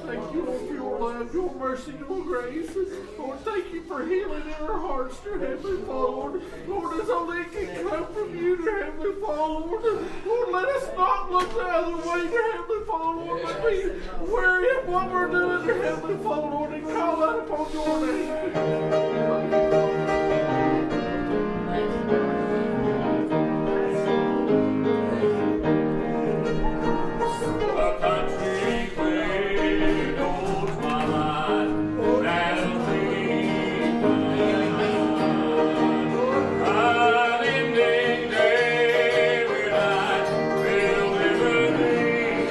Thank you, Lord, for your love, your mercy, your grace. Lord, thank you for healing in our hearts, dear Heavenly Father, Lord. Lord, as only it can come from you, dear Heavenly Father, Lord. Lord, let us not look the other way, dear Heavenly Father, Lord, but be wary of what we're doing, dear Heavenly Father, Lord, and call out upon your name. A country where knows my life and free. Unending day when I will never leave.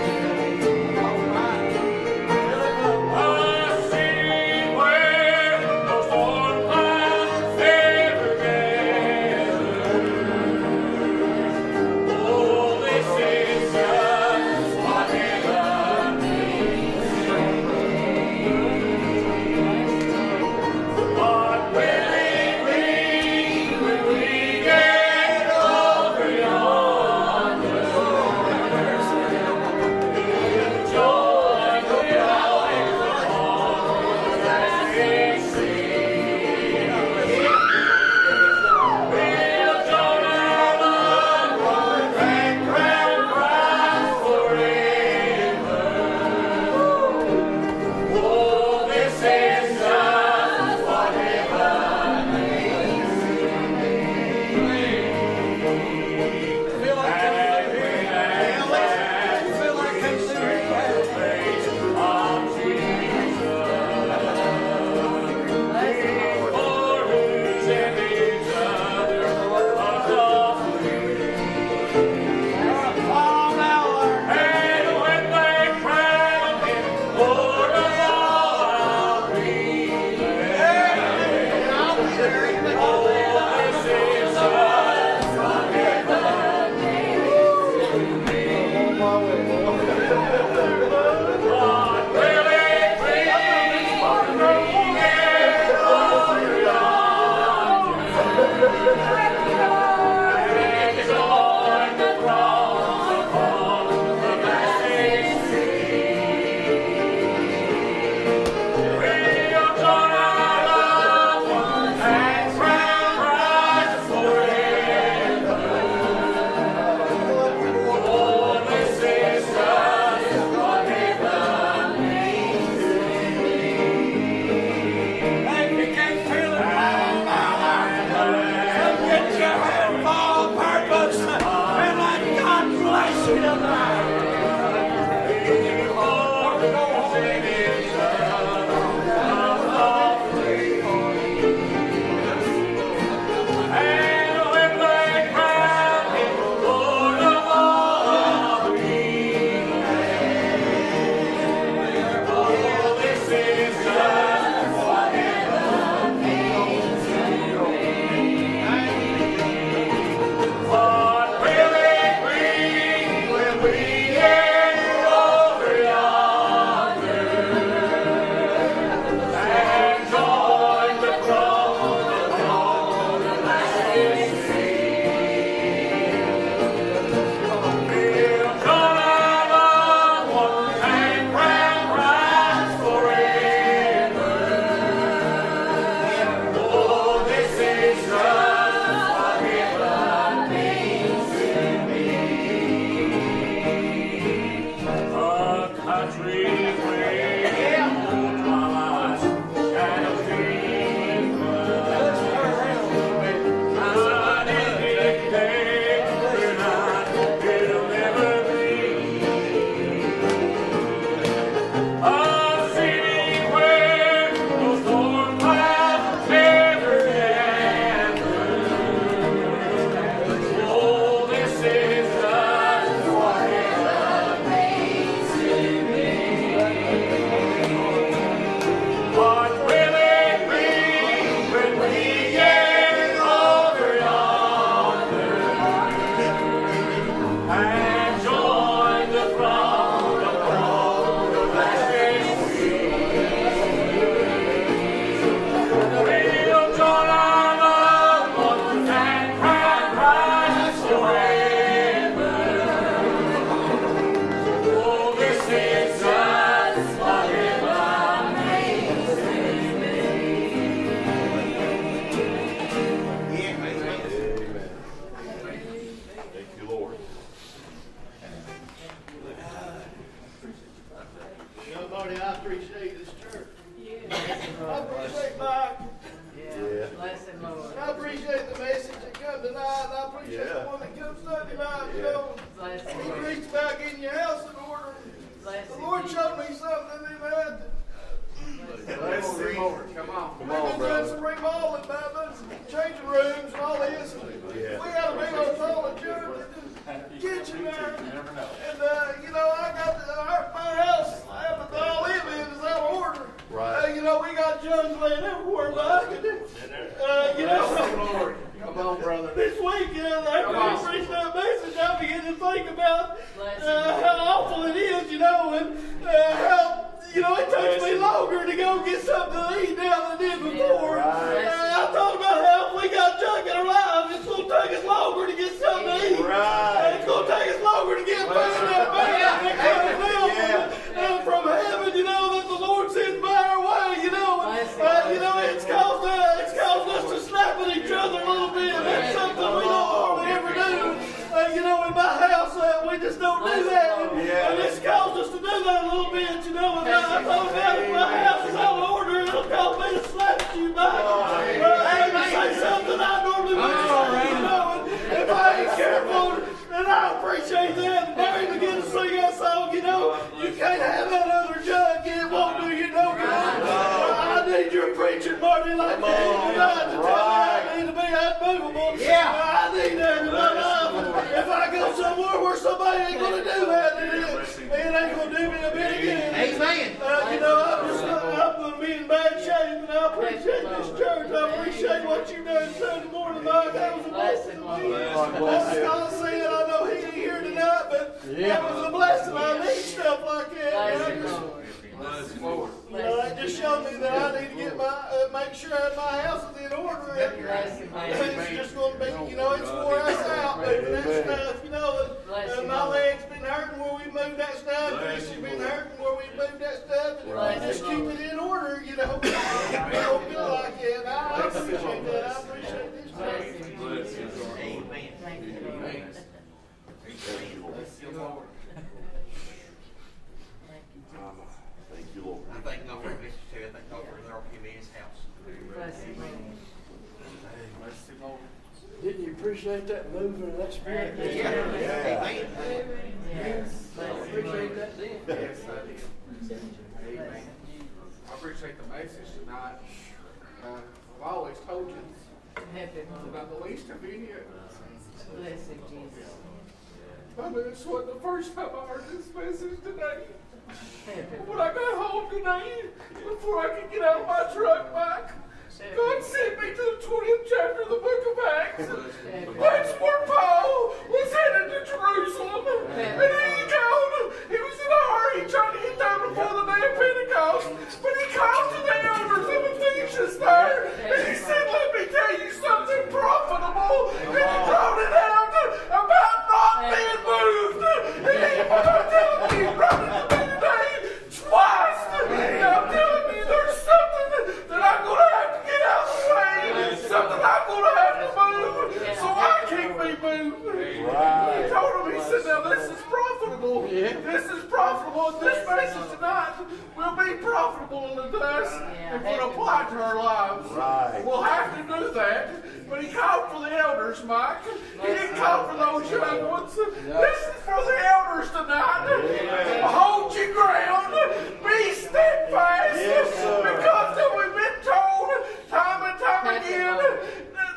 A city where no storm clouds Bless him, Lord. I appreciate the message that come tonight, and I appreciate Yeah. the one that comes Sunday night, you know. Bless him, He Lord. preached about getting your house in order. Bless The him, Lord Jesus. showed me something, amen. Bless him, Lord. Come on. We've been doing some remodeling, man, done some changing rooms and all this. Yeah. We got a big old toilet kitchen there. And, you know, I got my house, that I live in is out of order. Right. You know, we got junk laying everywhere, but I could, you know. Lord. Come on, brother. This weekend, after I preached that message, I began to think about Bless how awful it is, you know, and how, you know, it takes me longer to go get something to eat now than it did before. Right. I thought about how if we got junk in our lives, it's going to take us longer to get something to eat. Right. And it's going to take us longer to get food that bad that comes down from heaven, you know, that the Lord sends by our way, you know. You know, it's caused us to snap at each other a little bit. That's something we don't hardly ever do. You know, in my house, we just don't do that. And it's caused us to do that a little bit, you know. And I thought about if my house is out of order, it'll cause me to slap at you back. And say something I normally wouldn't say, you know. And if I ain't careful, and I appreciate that. And Barry began to sing that song, you know. You can't have that other junk, it won't do you no good. I need your preaching, Marty, like that tonight to tell me I need to be unmovable. I need that in my life. If I go somewhere where somebody ain't gonna do that, it ain't gonna do me a bit again. Amen. You know, I'm gonna be in bad shape, and I appreciate this church. I appreciate what you've done Sunday morning, Mike. That was a blessing. That's all saying. I know he ain't here tonight, but that was a blessing. I need stuff like that. Bless And him, I just, Lord. you know, that just showed me that I need to get make sure my house is in order. And Bless him, Lord. it's just going to be, you know, it's wore us out moving that stuff, you know. And my leg's been hurting where we moved that stuff. She's been hurting where we moved that stuff. And just keep it in order, you know. We don't feel like it. I appreciate that. I appreciate this. Bless him, Jesus. Amen. Thank you, Lord. Bless you, Lord. Thank you, Thank you, Lord. I thank God for Mr. Terry. I thank God for the opportunity in his house. Bless him, Lord. Bless you, Lord. Didn't you appreciate that movement of that spirit? Yeah. Amen. Yes. I appreciate that then. Yes, I did. Amen. I appreciate the message tonight. I've always told you Help him, Lord. about the least of any. Bless him, Jesus. I mean, it's what the first time I heard this message today. Help him. When I got home today, before I could get out of my truck, Mike, God sent me to the 20th chapter of the book of Acts. That's where Paul was headed to Jerusalem. And he was in a hurry trying to get there before the day of Pentecost. But he called to the elders of Ephesians there. And he said, let me tell you something profitable. And he brought it out about not being moved. And he brought it to me today twice. And I'm telling you, there's something that I'm going to have to get out of the way. Something I'm going to have to move so I can't be moved. Right. He told him, he said, now this is profitable. This is profitable. This message tonight will be profitable to us if we apply it to our lives. Right. We'll have to do that. But he called for the elders, Mike. He didn't call for those young ones. This is for the elders tonight. Hold your ground. Be steadfast. Yes, sir. Because we've been told time and time again,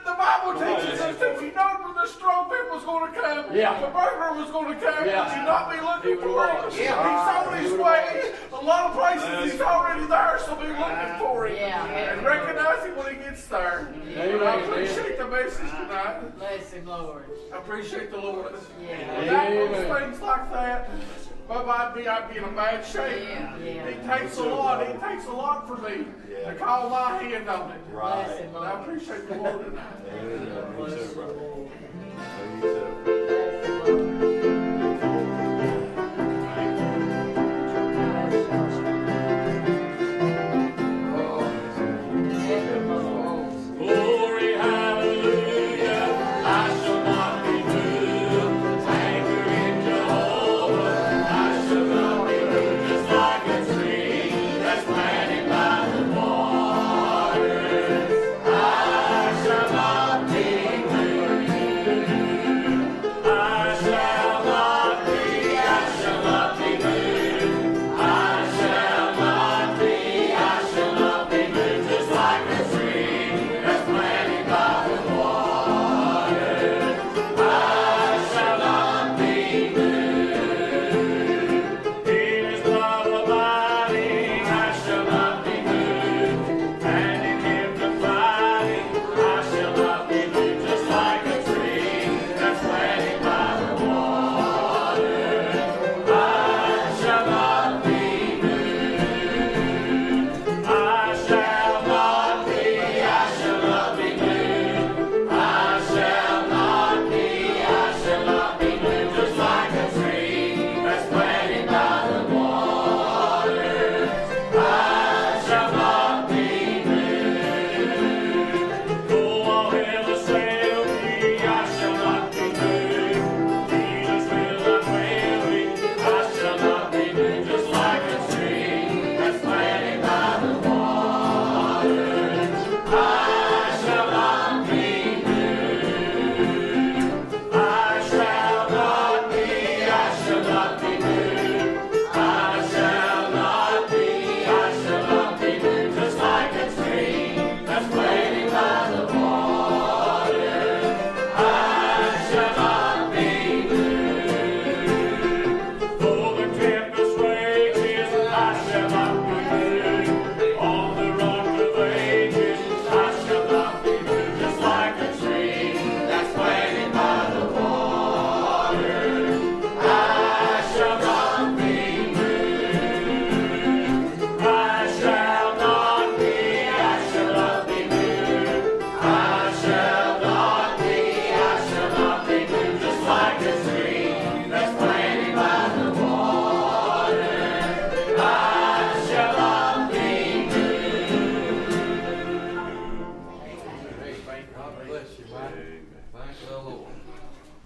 the Bible teaches us that if you know when the strong people was going to come, the burglar was going to come, would you not be looking for him? He's on his way. A lot of places he's already there, so be looking for him. And recognize him when he gets there. And I appreciate the message tonight. Bless him, Lord. I appreciate the Lord. Yeah. Without things like that, I'd be in a bad shape. It takes a lot. It takes a lot for me to call my hand on it. Bless him, But I Lord. appreciate the Lord tonight. Me too, brother. Me too. Bless him, Lord. Help him, Lord. Glory, hallelujah, I shall not be moved. Anchor in Jehovah, I shall not be moved. Just like a tree that's planted by the waters, I bless you, man. Thank the Lord.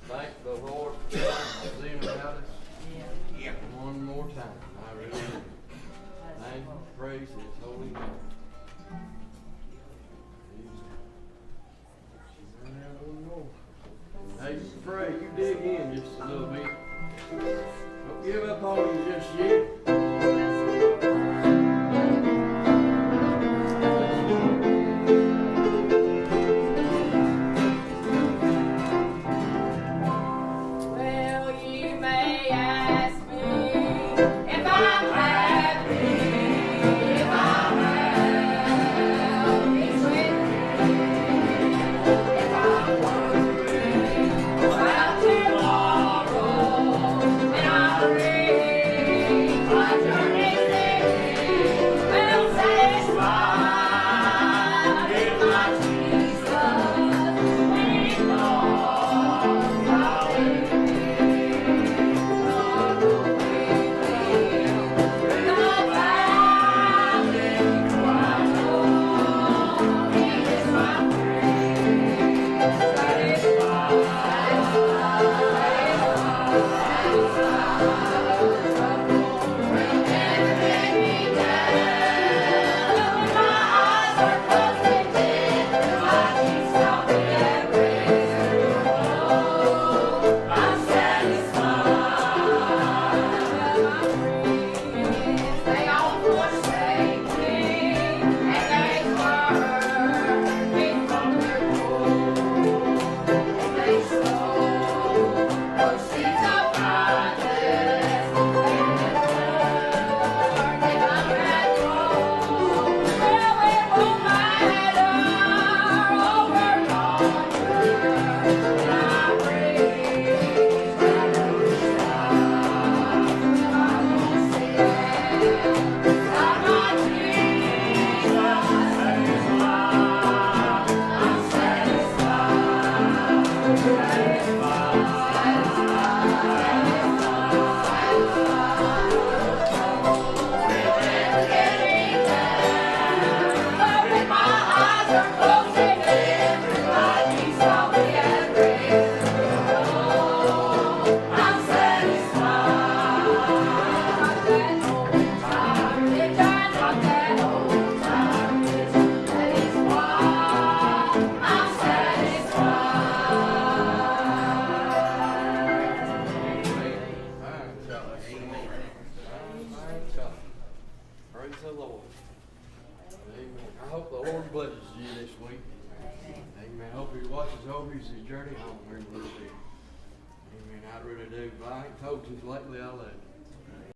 Thank the Lord for seeing about us Yeah. one more time. I really do. Thank you. Praise His holy name. Hey, pray you dig in just a little bit. Don't give up on Him just yet. Well, you may ask me if I'm happy, if I'm well, it's with me. If I'm worried about tomorrow, and I'm ready, my journey's ending. Well, satisfied in my Jesus, when it falls, I'll live. I'm satisfied. They all forsake me, and they turn me from their gold. They sow those seeds of kindness, and I'm at home. Well, it won't matter over yonder, and I praise that Praise the Lord. Amen. I hope the Lord blesses you this week. Amen. I hope He watches over you as you journey home here in a little bit. Amen. I really do. If I ain't told you lately, I love you.